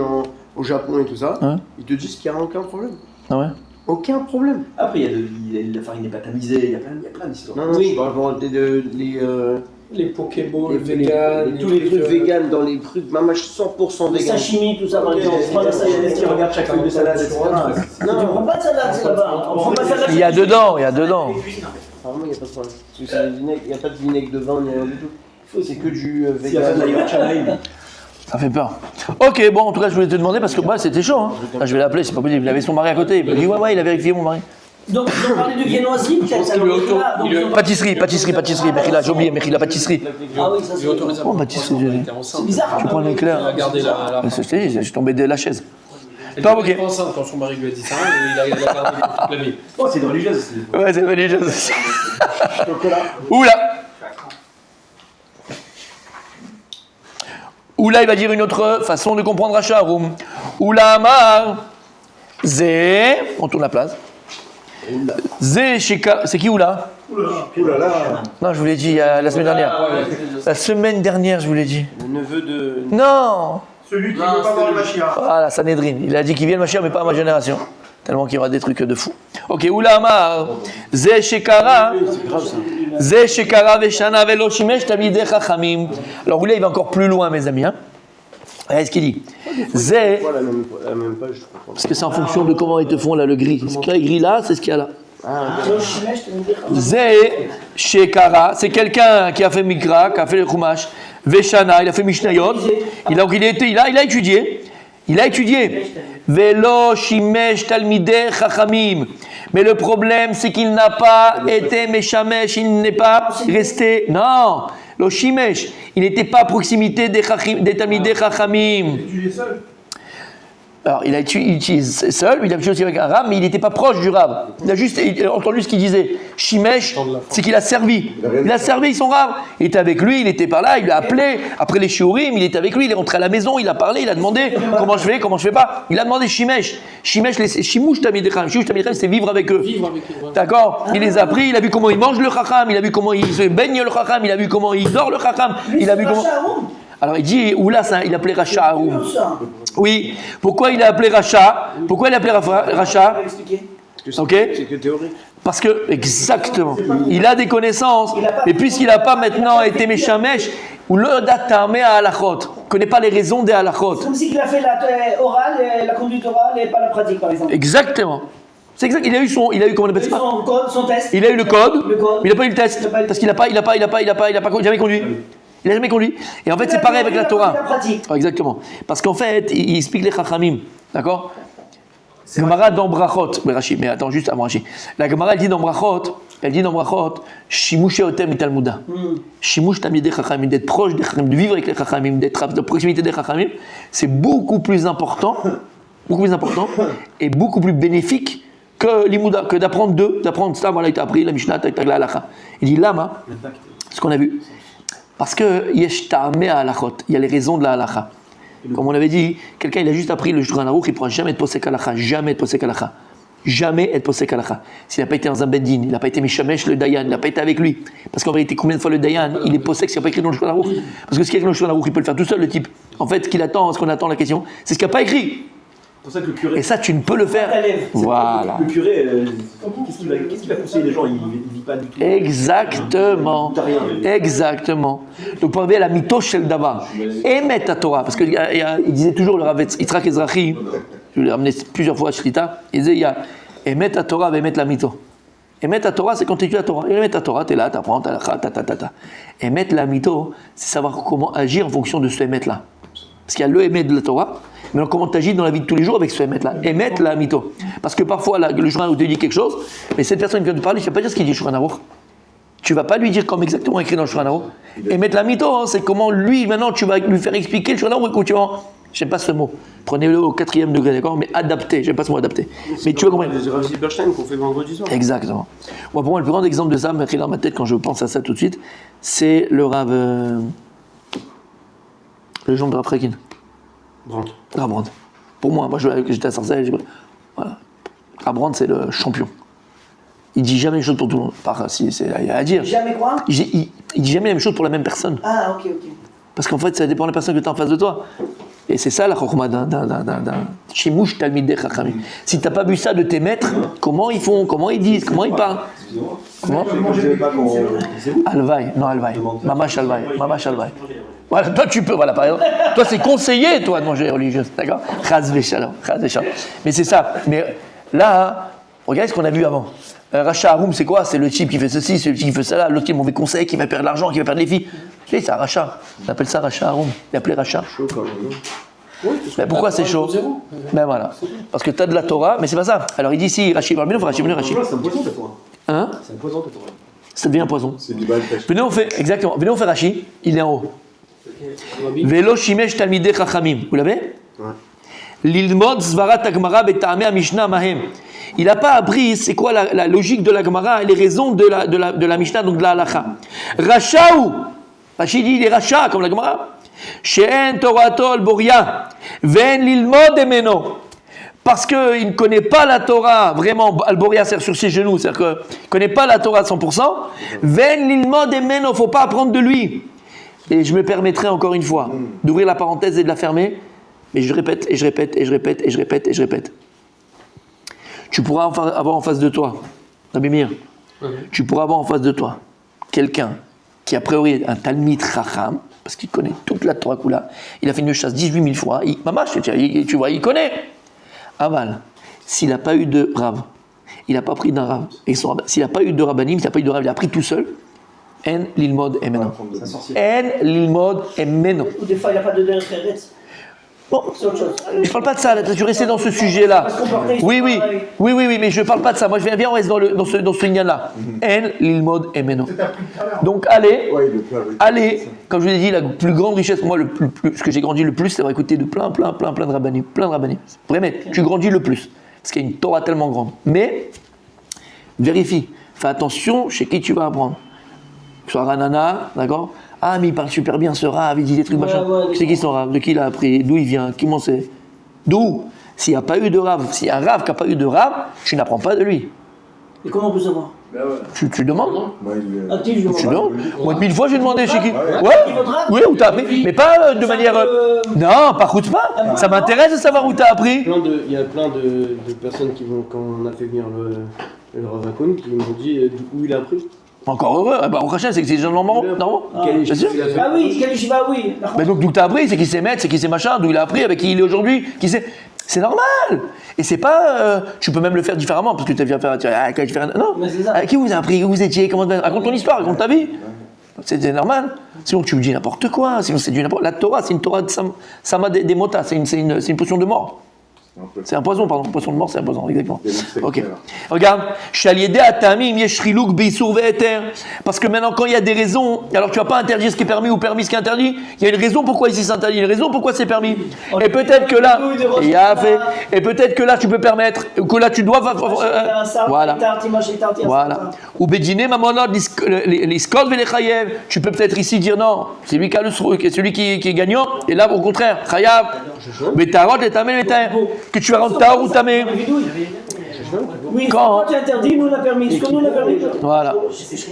au Japon et tout ça, Ouais. ils te disent qu'il n'y a aucun problème. Ah ouais? Aucun problème. Après, il y a la farine n'est pas tamisée, il y a plein d'histoires. Non, non, je parle Les Pokéballs les- vegan, tous les trucs vegan dans les trucs, mamache 100% les vegan. sashimi, tout ça, par exemple. Il y a des spécialistes qui regardent chaque feuille de salade, etc. Tu prends pas de salade, c'est là-bas. On prend pas de salade. Il y a dedans, il y a dedans. Apparemment, il n'y a pas de problème. Parce que c'est le vinaigre, il n'y a pas de vinaigre de vin, ni rien du tout. C'est que du Il y a pas vegan. de la yachanaï. Ça fait peur. Ok, bon, en tout cas, je voulais te demander parce que moi, c'était chaud. Hein. Là, je vais l'appeler, c'est pas possible. Il avait son mari à côté. Il m'a dit, ouais, il a vérifié mon mari. Donc, ils ont parlé de viennoiserie, peut-être. qu'il lui alors, auto- là, donc, il lui- ils ont- Pâtisserie, Mechila, j'ai oublié, Mechila, pâtisserie. Ah oui, ça J'ai c'est. autorisé Oh, pâtisserie, j'ai dit. C'est bizarre. Tu prends Elle l'éclair. a gardé la. Je t'ai dit, je suis tombé de la chaise. Elle Toi, était ok. enceinte quand son mari lui a dit ça, et il a gardé toute la vie. Oh, c'est une religieuse. Ouais, c'est religieux. Oula. Oula, il va dire une autre façon de comprendre Racha Arum. Oula Amar. Zé. On tourne la place. Zé Sheka. C'est qui Oula? Ouh là là. Non, je vous l'ai dit la semaine dernière. La semaine dernière, je vous l'ai dit. Le neveu de. Non. Celui qui ne veut pas voir le Mashiach. Voilà, Sanhedrin. Il a dit qu'il vient le Mashiach, mais pas à ma génération. Tellement qu'il y aura des trucs de fou. Ok, Oula Amar. Zé Shekara. Zé Shekara Veshana Velo Shimesh Tamidei Chachamim. Alors, Oula, il va encore plus loin, mes amis. Hein. Regardez ce qu'il dit. Zé. Voilà, la même page, je comprends. Parce que c'est en fonction de comment ils te font là, le gris. Ce qu'il y a gris là, c'est ce qu'il y a là. Zé Shekara, c'est quelqu'un qui a fait Mikra, qui a fait le Chumash. Veshana, il a fait Mishnayot. Il a étudié. Il a étudié. Velo Shimesh Talmidei Chachamim. Mais le problème, c'est qu'il n'a pas été Meshamesh, il n'est pas resté. Non, le Shimesh, il n'était pas à proximité des Talmidei Chachamim. Tu es seul. Alors, il utilise seul, il a utilisé aussi avec un rab, mais il n'était pas proche du rab. Il a juste entendu ce qu'il disait. Shimesh, c'est qu'il a servi. Il a servi son rab. Il était avec lui, il était par là, il l'a appelé. Après les shiurim, il était avec lui, il est rentré à la maison, il a parlé, il a demandé comment je fais pas. Il a demandé Shimesh. Shimesh, les Shimush Tamidecham. Shimush Tamidecham, c'est vivre avec eux. Vivre avec eux. Voilà. D'accord. Il les a pris, il a vu comment ils mangent le chacham, il a vu comment ils se baignent le chacham, il a vu comment ils dorment le chacham, il a vu comment. Alors il dit, oula, il appelait Racha Arum. Oui. Pourquoi il a appelé Racha? Pourquoi il a appelé Racha? Ok. C'est que théorique. Parce que, exactement, il a des connaissances, mais puisqu'il n'a pas maintenant été Meshamesh, ou le datamé à halachot, il ne connaît pas les raisons des halachot. Comme s'il a fait la orale, la conduite orale et pas la pratique, par exemple. Exactement. C'est exact. Il a eu comment on appelle ça? Son code, son test. Il a eu le code, Le code. mais il n'a pas eu le test, parce qu'il n'a pas jamais conduit. Il n'a jamais conduit. Et en fait, c'est pareil avec la Torah. La pratique. Ah, exactement. Parce qu'en fait, il explique les Chachamim. D'accord? Gemara dans Brachot. Mais attends, juste avant Rashi. La Gemara, elle dit dans Brachot, Shimush Otem et Talmuda. Shimush Tamidei Chachamim, d'être proche des Chachamim, de vivre avec les Chachamim, d'être de proximité des Chachamim, c'est beaucoup plus important et beaucoup plus bénéfique que l'Imouda, que d'apprendre ça, voilà, il t'a appris la Mishnah, t'as la Halacha. Il dit Lama, ce qu'on a vu. Parce que yesh ta'ameh halachot, il y a les raisons de la halacha. Comme on avait dit, quelqu'un il a juste appris le Shulchan Aruch, il ne pourra jamais être posek halacha, jamais être posek halacha. Jamais être posek halacha. S'il n'a pas été dans un beddin, il n'a pas été mishamesh le dayan, il n'a pas été avec lui. Parce qu'en vérité, combien de fois le dayan, il est posek s'il n'a pas écrit dans le Shulchan Aruch? Parce que ce qu'il y a dans le Shulchan Aruch, il peut le faire tout seul, le type. En fait, ce qu'on attend la question, c'est ce qu'il n'a pas écrit. C'est pour ça que le curé. Et ça, tu ne peux le faire. Voilà. Le curé, qu'est-ce qu'il va conseiller les gens? Il ne vit pas du tout. Exactement. Exactement. Donc pour arriver à la mito shel davar, émet ta Torah, parce qu'il disait toujours le Rav Yitzhak Ezrahi, je l'ai ramené plusieurs fois à Shrita, il disait il y a émet ta Torah et émet la mito. Émettre la Torah, c'est quand tu étudies la Torah. Émettre la Torah, tu es là, tu apprends, ta. Émettre la mytho, c'est savoir comment agir en fonction de ce émettre-là. Parce qu'il y a le émettre de la Torah, mais alors comment tu agis dans la vie de tous les jours avec ce émettre-là. Émettre la mytho. Parce que parfois, là, le Shulchan Aruch te dit quelque chose, mais cette personne qui vient de parler, tu ne vas pas dire ce qu'il dit Shulchan Aruch. Tu ne vas pas lui dire comme exactement écrit dans le Shulchan Aruch. Émettre la mytho, hein, c'est comment lui, maintenant, tu vas lui faire expliquer le Shulchan Aruch. Je n'aime pas ce mot. Prenez-le au 4e degré, d'accord? Mais adapter, j'aime pas ce mot adapter. Mais tu vois comment. C'est Rav Zilberstein qu'on fait vendredi soir. Exactement. Moi, pour moi, le plus grand exemple de ça, m'écrit dans ma tête quand je pense à ça tout de suite, c'est le Rav. Le genre de Rav Frekin. Brandt. Rav Brandt. Pour moi, j'étais à Sarcelles, voilà. Rav Brandt, c'est le champion. Il dit jamais les choses pour tout le monde. Si c'est à dire. Jamais quoi? Il dit jamais la même chose pour la même personne. Ah, ok. Parce qu'en fait, ça dépend de la personne que tu as en face de toi. Et c'est ça la chokhma d'un Shimouch Talmidei Chachamim. Si tu n'as pas vu ça de tes maîtres, comment ils font, comment ils disent, comment ils parlent. Comment? Alvaï, non Alvaï. Mamash Alvaï. Voilà, toi tu peux, voilà par exemple. Toi c'est conseillé, toi, de manger religieuse, d'accord? Chaz v'shalom. Mais c'est ça. Mais là, regardez ce qu'on a vu avant. Rachat Haroum, c'est quoi? C'est le type qui fait ceci, c'est le type qui fait cela, l'autre qui est mauvais conseil, qui va perdre l'argent, qui va perdre les filles. Tu sais, c'est un rachat. On appelle ça Rachat Haroum. Il appelé rachat. Chaud quand même. Mais pourquoi c'est chaud? Ben voilà. Parce que tu as de la Torah, mais c'est pas ça. Alors il dit ici, Rachid, Rachid. C'est un poison, ta Torah. Hein? C'est un poison, ta Torah. Ça devient un poison. C'est du bal caché. Venez, on fait Rachid, il est en haut. Velo Shimesh Talmidei Chachamim. Vous l'avez? Ouais. Lilmod Zvarat Agmara Beta'amei Mishnah Mahem. Il n'a pas appris c'est quoi la logique de la Gemara et les raisons de la Mishnah, donc de la Halacha. Rachaou, Rachid dit il est Racha comme la Gemara. She'en Torato al-Boria, Ven lilmod emeno. Parce qu'il ne connaît pas la Torah, vraiment, al-Boria c'est sur ses genoux, c'est-à-dire qu'il ne connaît pas la Torah à 100%. Ven lilmod emeno, il ne faut pas apprendre de lui. Et je me permettrai encore une fois d'ouvrir la parenthèse et de la fermer, mais je répète, et je répète, et je répète, et je répète, et je répète. Tu pourras avoir en face de toi, Rabbi Meir, tu pourras avoir en face de toi quelqu'un qui a priori est un Talmid Chacham, parce qu'il connaît toute la Torah Kula, il a fait une chasse 18 000 fois, tu vois, il connaît. Aval, s'il n'a pas eu de Rav, il n'a pas pris d'un Rav, s'il n'a pas eu de Rabbanim, s'il n'a pas eu de Rav, il a pris tout seul, En lilmod emeno. En lilmod emeno. Ou des fois, il n'y a pas de derrière Eretz. Bon, C'est autre chose. je ne parle pas de ça, là, tu restes dans ce sujet-là. Oui, mais je ne parle pas de ça. Moi, viens, on reste dans ce lien-là. En lilmod emeno. Donc, allez, comme je vous ai dit, la plus grande richesse, moi, ce que j'ai grandi le plus, c'est d'avoir écouté de plein de rabbanim. Vraiment, tu grandis le plus. Parce qu'il y a une Torah tellement grande. Mais, vérifie, fais attention chez qui tu vas apprendre. Que ce soit Ranana, d'accord? Ah, mais il parle super bien ce Rav, il dit des trucs machin. C'est qui son Rav? De qui il a appris? D'où il vient? Comment c'est? D'où? S'il n'y a pas eu de Rav, s'il y a un Rav qui n'a pas eu de Rav, tu n'apprends pas de lui. Et comment on peut savoir? Tu demandes? Actif, je Tu demande. demandes? Moi, 1000 fois, j'ai demandé chez qui? Ouais? Oui, où t'as appris? Mais pas de manière. Non, par contre pas. Ça m'intéresse de savoir où t'as appris. Il y a plein de personnes qui vont, quand on a fait venir le Rav Akon, qui m'ont dit où il a appris. Encore heureux, au prochain, c'est que c'est des gens normaux. Bien sûr. Ah oui, quel Yeshiva, oui. Mais donc d'où t'as appris, c'est qui sait mettre, c'est qui sait machin, d'où il a appris, avec qui il est aujourd'hui, qui sait. C'est normal. Et c'est pas. Tu peux même le faire différemment, parce que tu viens faire. Non. Mais c'est ça. Avec qui vous avez appris, où vous étiez, comment. Raconte ton histoire, raconte ta vie. C'est normal. Sinon tu me dis n'importe quoi. Sinon c'est du n'importe. La Torah, c'est une Torah de Sama des Motas, c'est une potion de mort. C'est un poison, pardon. Poison de mort, c'est un poison, exactement. Ok. Regarde. Parce que maintenant, quand il y a des raisons, alors tu vas pas interdire ce qui est permis ou permis ce qui est interdit. Il y a une raison pourquoi ici c'est interdit, il y a une raison pourquoi c'est permis. Et peut-être que là, et peut-être que là tu peux permettre, que là tu dois. Voilà. Voilà. Ou Bedine, Mamonod, les scores et les Chayev. Tu peux peut-être ici dire non, c'est lui qui a celui qui est gagnant. Et là, au contraire, Chayav. Betarot et Tamé, que tu vas rendre Tahor ou Tamé. Oui, quand tu interdis, nous on a permis. Ce que nous on a permis. Voilà.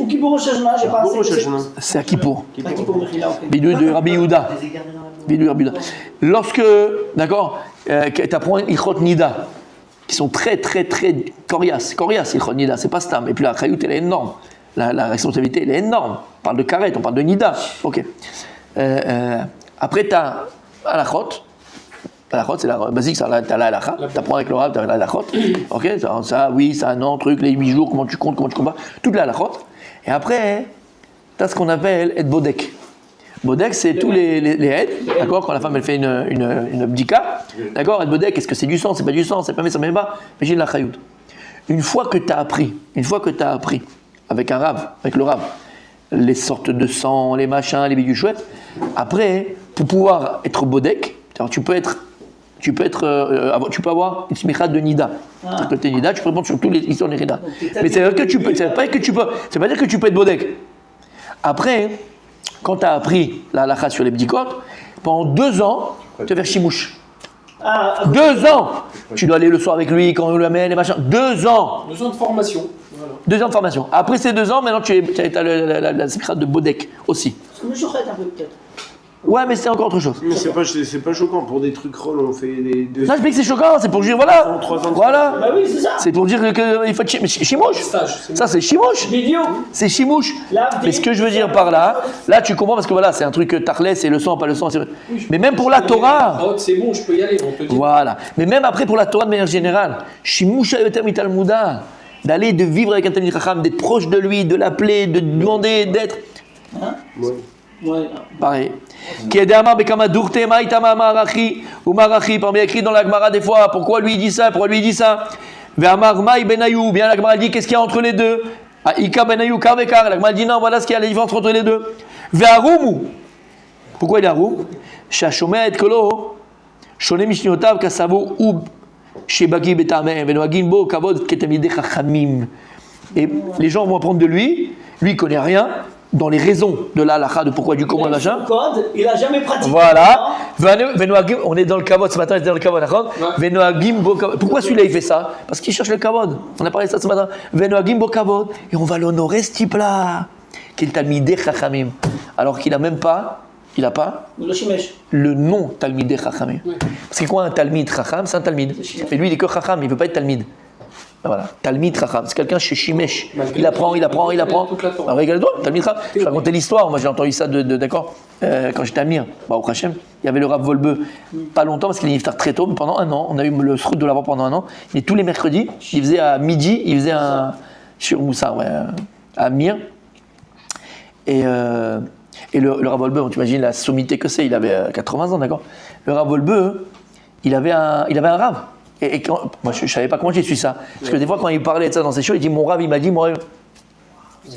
Ou Kippour Shajna, j'ai pas. C'est à Kippour. Ok. Bidou de Rabbi Yehuda. Lorsque, d'accord, tu apprends Ilchot Nida, qui sont très coriaces, Ilchot Nida, c'est pas Stam. Et puis la Chayout, elle est énorme. La responsabilité, elle est énorme. On parle de Karet, on parle de Nida. Ok. Après, tu as Alachot. La halachot, c'est la basique, t'as la halacha, t'apprends avec le Rav, t'as la halachot. Ok, ça, oui, ça, non, truc, les 8 jours, comment tu comptes, toute la halachot. Et après, t'as ce qu'on appelle et bodek. Bodek, c'est tous les aides, d'accord, quand la femme elle fait une bdika, d'accord, et bodek, est-ce que c'est du sang, c'est pas du sang, c'est pas mais ça met pas, mais j'ai de la chayout. Une fois que tu as appris, avec un Rav, avec le Rav, les sortes de sang, les machins, les bidules chouettes, après, pour pouvoir être bodek, tu peux avoir une smicha de nida. C'est-à-dire que tu es nida, tu peux répondre sur toutes les histoires de nida. Mais c'est vrai que tu peux, c'est pas dire que tu peux être bodek. Après, quand tu as appris la halakha sur les bdikot, pendant 2 ans, tu vas faire chimouche. 2 ans. Tu dois aller le soir avec lui, quand on lui amène les machins. 2 ans. 2 ans de formation. Voilà. 2 ans de formation. Après ces 2 ans, maintenant tu as la secrète de bodek aussi. Parce que je un peu peut-être. Ouais, mais c'est encore autre chose. Mais c'est pas choquant. Pour des trucs rôles, on fait des. Non, je dis que c'est choquant, c'est pour dire, voilà. 3 ans de Voilà. Bah oui, c'est ça. C'est pour dire qu'il faut être chimouche. Ça, c'est chimouche. L'idiot. C'est chimouche. Mais ce que je veux dire par là tu comprends parce que voilà, c'est un truc tarlé, c'est le sang, pas le sang. Mais même pour la Torah. C'est bon, je peux y aller, on te dit. Voilà. Mais même après pour la Torah de manière générale, chimouche yoter mitalmuda, d'aller, de vivre avec un Talmid Chacham, d'être proche de lui, de l'appeler, de demander, d'être. Ouais. Pareil. Qui est d'Amar Bekama Dourte Maïtama Marachi ou Marachi, parmi écrit dans la Gemara des fois, pourquoi lui il dit ça, Ve'amar Maï Benayou, bien la Gemara dit qu'est-ce qu'il y a entre les deux. Ika Benayou Kavekar, la Gemara dit non, voilà ce qu'il y a, la différence entre les deux. Ve'arumu, pourquoi il est arum? Shashomet Kolo, Shone Mishniotav Kasavo Ub, Shebagi Betameh, Venoagin Bo Kavod Ketemide Chachamim. Et les gens vont apprendre de lui il connaît rien. Dans les raisons de la halakha, de pourquoi, du comment, machin. Il a jamais pratiqué. Voilà. On est dans le kavod, ce matin, on était dans le kavod, d'accord. Pourquoi celui-là, il fait ça? Parce qu'il cherche le kavod. On a parlé de ça ce matin. Venoagim bo kavod. Et on va l'honorer, ce type-là. Qui est le Talmidei Chachamim. Alors qu'il n'a même pas, le nom Talmidei Chachamim. Parce que quoi, un Talmid Chacham? C'est un Talmid. Mais lui, il est que Chacham, il ne veut pas être Talmid. Voilà, Talmid Chacham, c'est quelqu'un chez Shimesh. Il apprend. Ah, regarde-toi, Talmid Chacham. Je vais raconter l'histoire, moi j'ai entendu ça d'accord, quand j'étais à Mir, au Hachem, il y avait le Rav Volbeux, pas longtemps parce qu'il est niftar très tôt, mais pendant 1 an, on a eu le srout de l'avoir pendant 1 an, et tous les mercredis, il faisait à midi, sur Moussa, à Mir, et le Rav Volbeux, tu imagines la sommité que c'est, il avait 80 ans, d'accord. Le Rav Volbeux, il avait un Rav. Et moi, je ne savais pas comment j'ai su ça. Parce que des fois, quand il parlait de ça dans ses shows, il dit mon Rav, il m'a dit, mon Rav.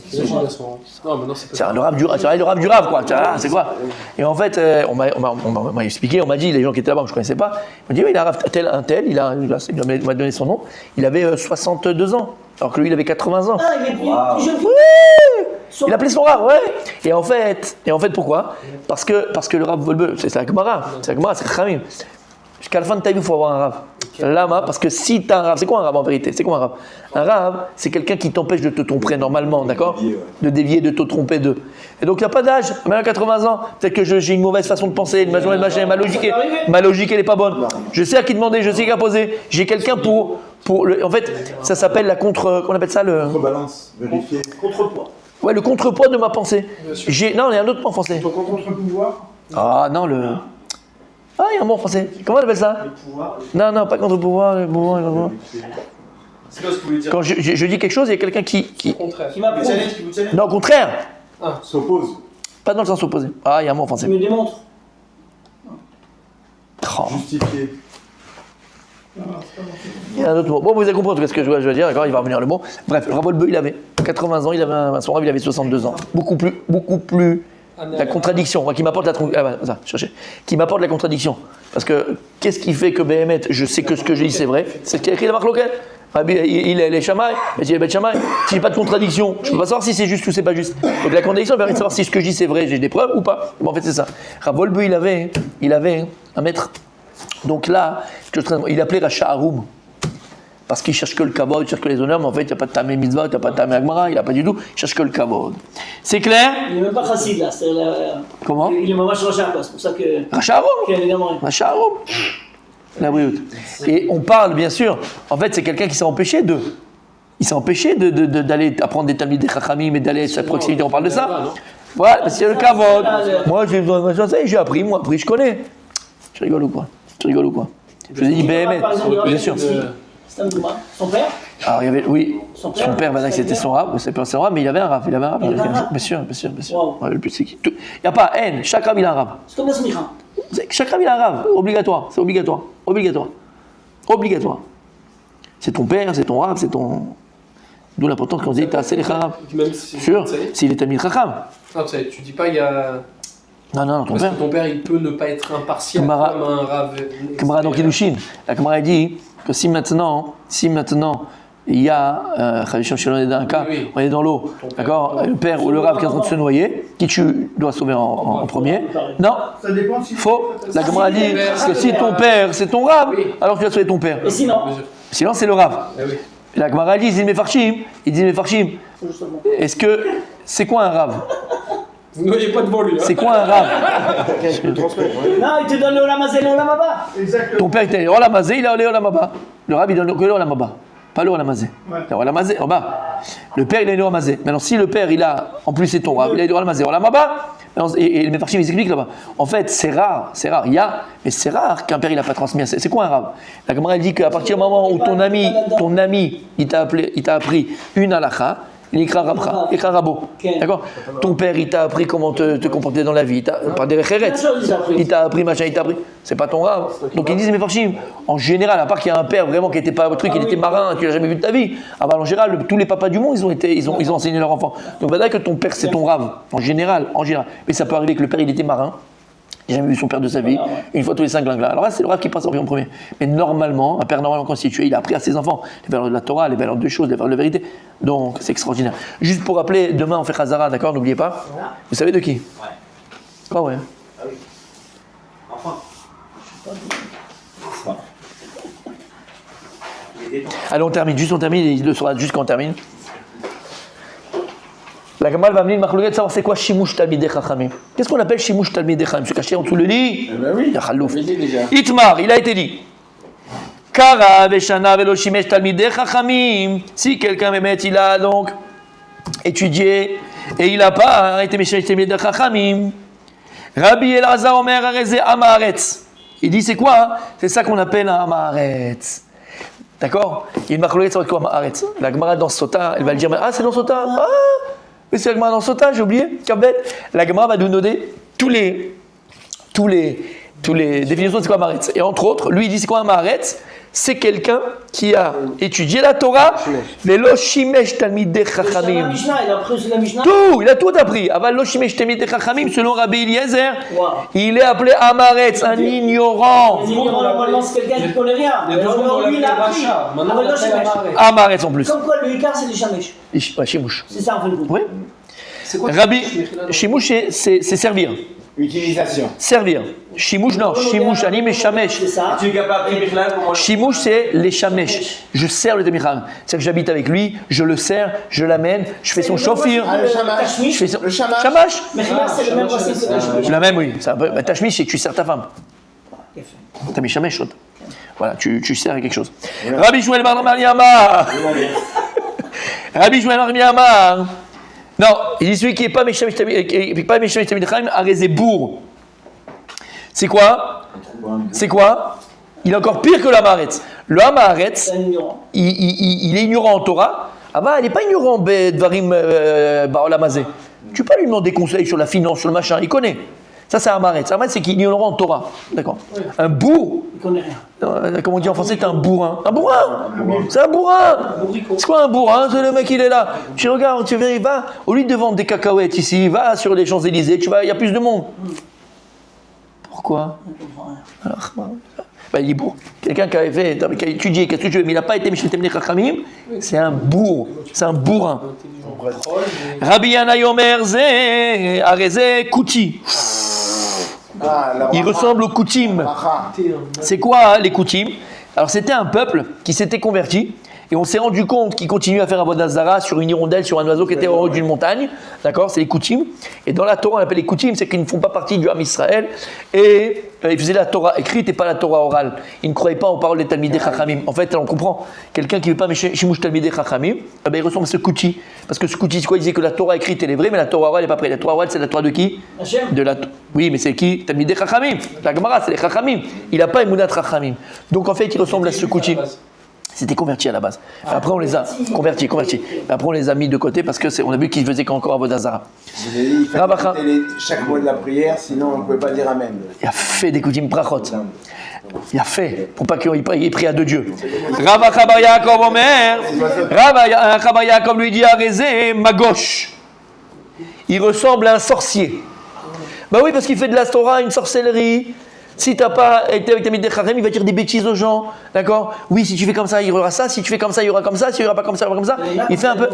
C'est le Rav du Rav, quoi. C'est quoi? Et en fait, on m'a expliqué, on m'a dit, les gens qui étaient là-bas, je ne connaissais pas, on m'a dit, oui, il a un tel, il m'a donné son nom, il avait 62 ans. Alors que lui, il avait 80 ans. Ah, il est plus jeune. Il appelait son Rav, ouais. Et en fait, pourquoi? Parce que le Rav Volbeux, c'est la Gemara, c'est Chachamim. Jusqu'à la fin de ta vie, il faut avoir un Rav. Lama, parce que si tu as un Rav, c'est quoi un Rav en vérité? C'est quoi un Rav? Un Rav, c'est quelqu'un qui t'empêche de te tromper normalement, d'accord? De dévier, de te tromper d'eux. Et donc il n'y a pas d'âge, même à 80 ans, peut-être que j'ai une mauvaise façon de penser, ma logique elle n'est pas bonne. Je sais à qui demander, je sais à qui poser. J'ai quelqu'un pour en fait, ça s'appelle la qu'on appelle ça le. Contrebalance, vérifier. Contrepoids. Ouais, le contrepoids de ma pensée. Non, il y a un autre mot en français. Ton contre-pouvoir. Ah non, il y a un mot en français. Comment on appelle ça? Le pouvoir. Non, pas contre-pouvoir, le pouvoir. C'est quoi ce que vous voulez dire? Quand je dis quelque chose, il y a quelqu'un qui... Contraire. Qui m'approuve. Qui vous challenge? Non, au contraire. S'oppose. Pas dans le sens opposé. Ah, il y a un mot en Tu français. me démontres. Justifier. Il y a un autre mot. Bon, vous avez compris en tout cas ce que je veux dire, d'accord, il va revenir le mot. Bref, le Rav Volbeux, il avait 80 ans, son Rav, il avait 62 ans. Beaucoup plus... La contradiction, qui m'apporte qui m'apporte la contradiction. Parce que qu'est-ce qui fait que Béhémet, je sais que ce que je dis c'est vrai, c'est ce qu'il a écrit la Marloquette. Il est les Shamaï, mais il est Bet Shamaï. S'il n'y a pas de contradiction, je ne peux pas savoir si c'est juste ou c'est pas juste. Donc la contradiction permet de savoir si ce que je dis c'est vrai, j'ai des preuves ou pas. Bon, en fait, c'est ça. Rav Volbeux, il avait un maître. Donc là, il appelait Racha Haroum. Parce qu'il cherche que le kavod, il cherche que les honneurs, mais en fait, il n'y a pas de tamé mitzvah, il n'y a pas de tamé agmara, il n'a pas du tout, il cherche que le kavod. C'est clair? Il n'est même pas chassid là. Comment? Il est mamash Racha, c'est pour ça que. Racha Haroum. Racha Haroum. La brioute. Et on parle, bien sûr, en fait, c'est quelqu'un qui s'est empêché de. Il s'est empêché d'aller apprendre des talmides des chachamim et d'aller à sa proximité, on parle de ça. Voilà, c'est le kavod. Moi, j'ai appris, je connais. Tu rigoles ou quoi? Tu rigoles ou quoi? Je vous ai dit BMS, Par exemple, bien sûr. C'est un Douma. Son père? Alors, il y avait, oui, Son son père, maintenant, c'était son rab, c'est pas son rab, mais il avait un rab. Il avait un rab. Bien sûr. Wow. Ouais, le plus, c'est qu'il- tout- il n'y a pas haine, chaque rab, il a un rab. C'est comme la Smicha. Chaque rab, il a un rab, obligatoire, c'est obligatoire. C'est ton père, c'est ton rab, c'est ton. D'où l'importance quand on dit t'as assez les rab. Même si Sûr, tu sais. s'il est ami Chacham. Non, tu dis pas il y a. Non, ton Parce père. que ton père il peut ne pas être impartial Gemara- comme un rave. Gemara dans Kiddushin, la Gemara dit que si maintenant il y a, on est dans un cas, Oui. on est dans l'eau, Ton père. d'accord, le père ou le rab qui est en train de se noyer, qui tu dois sauver en premier? Non, Ça dépend si. faux. La Gemara dit si que si ton père c'est ton rab, Oui. alors tu vas sauver ton père. Et sinon? Sinon c'est le rab. Eh oui. Et la Gemara dit, il dit Mefarshim, Justement. est-ce que c'est quoi un rab? Vous ne voyez pas devant lui. Hein. C'est quoi un rab? Non, il te donne le Olamazé, le Olamaba. Exactement. Ton père il t'a dit le Olamazé, il a le Olamaba. Le rab il donne que le Olamaba, pas le Olamazé. Ouais. Le Olamazé en bas. Le père il a le Olamazé. Maintenant si le père il a, en plus c'est ton rab, il a le Olamazé, Olamaba. Et les Mefarshim ils expliquent là-bas. En fait c'est rare, il y a, mais c'est rare qu'un père il a pas transmis. C'est quoi un rab? La Gemara elle dit qu'à partir du moment où ton ami il t'a appris une halakha, il écrit rabo. D'accord? Ton père, il t'a appris comment te comporter dans la vie. Par des références. Bien sûr, il t'a appris. Il t'a appris, machin, il t'a appris. C'est pas ton rab. Donc ils disent, mais Farshim, en général, à part qu'il y a un père vraiment qui n'était pas un truc, il était marin, tu l'as jamais vu de ta vie. Ah bah en général, tous les papas du monde, ils ont enseigné leurs enfants. Donc voilà que ton père, c'est ton rab. En général. Mais ça peut arriver que le père, il était marin. Il n'a jamais vu son père de sa vie, une fois tous les 5 glinglas. Alors là, c'est le rab qui passe en premier. Mais normalement, un père normalement constitué, il a appris à ses enfants les valeurs de la Torah, les valeurs de choses, les valeurs de vérité. Donc, c'est extraordinaire. Juste pour rappeler, demain, on fait Chazara, d'accord? N'oubliez pas. Vous savez de qui? Ouais. Quoi, ouais? Ah oui. Enfin. Allez, on termine, il le saura juste quand on termine. La Gemara va amener une marloquette de savoir c'est quoi Shimush Talmidei Chachamim. Qu'est-ce qu'on appelle Shimush Talmidei Chachamim? Se cacher en dessous le lit? Eh ben oui. Yachalouf. On l'a dit déjà. Itmar, il a été dit. Kara veshana velo shimesh Talmidei Chachamim. Si quelqu'un Mehmet, il a donc étudié et il n'a pas été Meshemesh Talmidei Chachamim. Rabbi Elazar Omer Arezeh Amaretz. Il dit c'est quoi? Hein? C'est ça qu'on appelle un Amaretz. D'accord? Il y a une marloquette sur quoi Amaretz. La Gemara dans Sota, elle va le dire ah c'est dans Sota. Ah mais c'est la Gemara dans Sota, j'ai oublié. La Gemara va nous donner tous les définitions de c'est quoi un Maharetz. Et entre autres, lui il dit c'est quoi un Maharetz? C'est quelqu'un qui a étudié la Torah, mais lo shimesh talmidei chachamim. La Mishnah, il a appris la Mishnah. Tout, il a tout appris. Aval lo shimesh talmidei chachamim, selon Rabbi Eliezer, Wow. il est appelé Amaretz, un ignorant. Les ignorants, normalement, c'est quelqu'un qui ne connaît rien. Il y a deux Alors, secondes, lui, il a appris. Racha. Maintenant, Ah, on mais là, l'appelle Shemesh. Amaretz. Amaretz en plus. Comme quoi, le Icar, c'est des Shamesh. Ouais, Shimouche. C'est ça, en fait, le coup. Oui. C'est quoi Rabbi, Shimouche, c'est servir. Utilisation. Servir. Shimouche, non. Shimouche, anim et shamesh. C'est ça. Tu es capable de faire comment Shimouche, c'est les shamesh. Je sers le Tamicham. C'est-à-dire que j'habite avec lui, je le sers, je l'amène, je fais son chauffir. Ah, le shamash. Je fais son... Le shamash. Shamash. Mais Khimar, c'est le même principe que Tashmish. La même, oui. Tashmish, c'est que tu sers ta femme. T'as mis shamesh, l'autre. Voilà, tu sers à quelque chose. Rabbi Shmuel Bar Mariama. Rabbi Shmuel Bar Mariama. Non, il dit celui qui n'est pas Meshamesh Tamid Chaim, Arezé bourg. C'est quoi? C'est quoi? Il est encore pire que le Hamaretz. Le Hamaretz, C'est un ignorant. il est ignorant en Torah. Ah bah, il n'est pas ignorant en Dvarim Ba'olamazé. Tu peux pas lui demander conseils sur la finance, sur le machin, il connaît. Ça, c'est un Hamaretz. Un Hamaretz, c'est qu'il est ignorant en Torah. D'accord. Un bourg, Il ne connaît rien. comme on dit en français, c'est un bourrin. Un bourrin. C'est un bourrin. C'est quoi un bourrin? C'est le mec, il est là. Tu regardes, tu verras, il va, au lieu de vendre des cacahuètes ici, va sur les Champs-Élysées, tu vas, il y a plus de monde. Pourquoi? Alors, bah, il est bourg. Quelqu'un qui a étudié, qu'est-ce que tu veux, mais il n'a pas été Mishel Temnei Chachamim, c'est un bourg, c'est un bourrin. Rabbi Yannai Omer Ze Arezeh Kouti. Il ressemble aux Koutim. C'est quoi hein, les Koutim? Alors c'était un peuple qui s'était converti Et on s'est rendu compte qu'ils continuaient à faire Avodah Zara sur une hirondelle, sur un oiseau qui était en haut d'une montagne. D'accord? C'est les Koutim. Et dans la Torah, on appelle les Koutim, c'est qu'ils ne font pas partie du Ham Israël. Et ils faisaient la Torah écrite et pas la Torah orale. Ils ne croyaient pas aux paroles des Talmidei Chachamim. En fait, on comprend. Quelqu'un qui ne veut pas Shimush Talmidei Chachamim, il ressemble à ce Kouti. Parce que ce Kouti, c'est quoi? Il disait que la Torah écrite, elle est vraie, mais la Torah orale n'est pas vraie. La Torah orale, c'est la Torah de qui? Oui, mais c'est qui? Talmidei Chachamim. La Gemara, c'est les Chachamim. Il n'a pas Emunat Chachamim. Donc en fait, il ressemble à ce Kouti. C'était converti à la base. Après, on les a convertis. Après, on les a mis de côté parce qu'on a vu qu'ils faisaient encore Avodah Zara. Vous avez dit, il fallait répéter chaque mot de la prière, sinon on ne pouvait pas dire Amen. Il a fait des Koutim Prachot. Il a fait, pour pas qu'il prie à deux dieux. Rav Achabar Yaakov Omer, Rav Achabar Yaakov lui dit à Rézé, ma gauche. Il ressemble à un sorcier. Bah oui, parce qu'il fait de la Torah une sorcellerie. Si tu n'as pas été avec Talmidei Chachamim, il va dire des bêtises aux gens. D'accord? Oui, si tu fais comme ça, il y aura ça. Si tu fais comme ça, il y aura comme ça. Si il n'y aura pas comme ça, il y aura comme ça. Il fait un peu.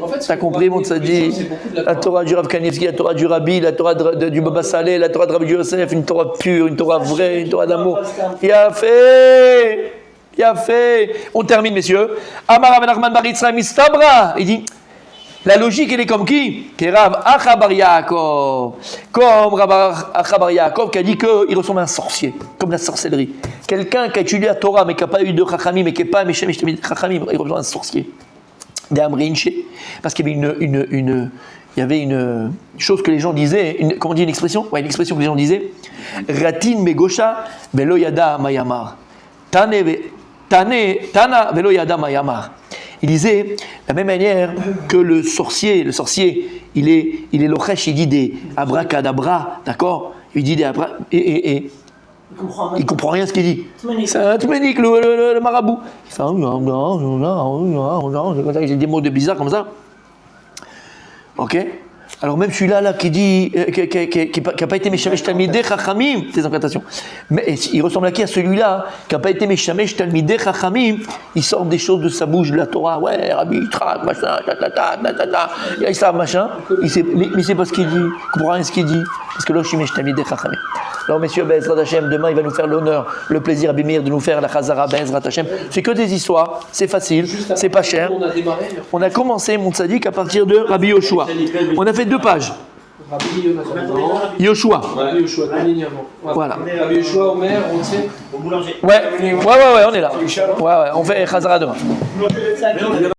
En fait, t'as compris, mon tzaddik? La Torah du Rav Kanievski, la Torah du Rabbi, la Torah du Baba Saleh, la Torah de Rabbi Yosef, une Torah pure, une Torah vraie, une Torah d'amour. Il a fait. On termine, messieurs. Amar Rav Nachman bar Yitzchak Mistabra. Il dit. La logique, elle est comme qui? Rav Achabar Yaakov. Comme Rav Achabar Yaakov qui a dit qu'il ressemble à un sorcier, comme la sorcellerie. Quelqu'un qui a étudié la Torah mais qui n'a pas eu de Chachamim, mais qui n'est pas Meshem Chachamim, il ressemble à un sorcier. Des Amrinche. Parce qu'il y avait une chose que les gens disaient, comment on dit une expression? Ouais, une expression que les gens disaient. Ratin Megosha Velo Yada Mayamar. Tana Velo Yada Mayamar. Il disait, de la même manière que le sorcier, il est l'ochesh, il dit des abracadabra, d'accord? Il dit des abra... Et il comprend rien ce qu'il dit. C'est un Tménik, le marabout. Il fait j'ai des mots de bizarre comme ça. Ok? Alors même celui-là qui dit, qui n'a pas été Meshamesh Talmidei Chachamim, ces incantations. Mais il ressemble à qui? À celui-là qui n'a pas été Meshamesh Talmidei Chachamim. Il sort des choses de sa bouche de la Torah. Ouais, Rabbi Yitzhak, machin, il savent machin. Mais il ne sait pas ce qu'il dit. Il ne comprend rien ce qu'il dit. Parce que là, je suis Meshamesh Talmidei Chachamim. Alors messieurs, Be'ezrat Hashem, demain il va nous faire l'honneur, le plaisir à Bimir de nous faire la Chazara Be'ezrat Hashem. C'est que des histoires, c'est facile, c'est pas cher. On a commencé, mon tzaddik, à partir de Rabbi Yoshua. On a fait 2 pages. Yoshua. Voilà. Rabbi Yoshua, Omer, on sait. Au boulanger. Ouais, on est là. Ouais, on fait Chazara demain.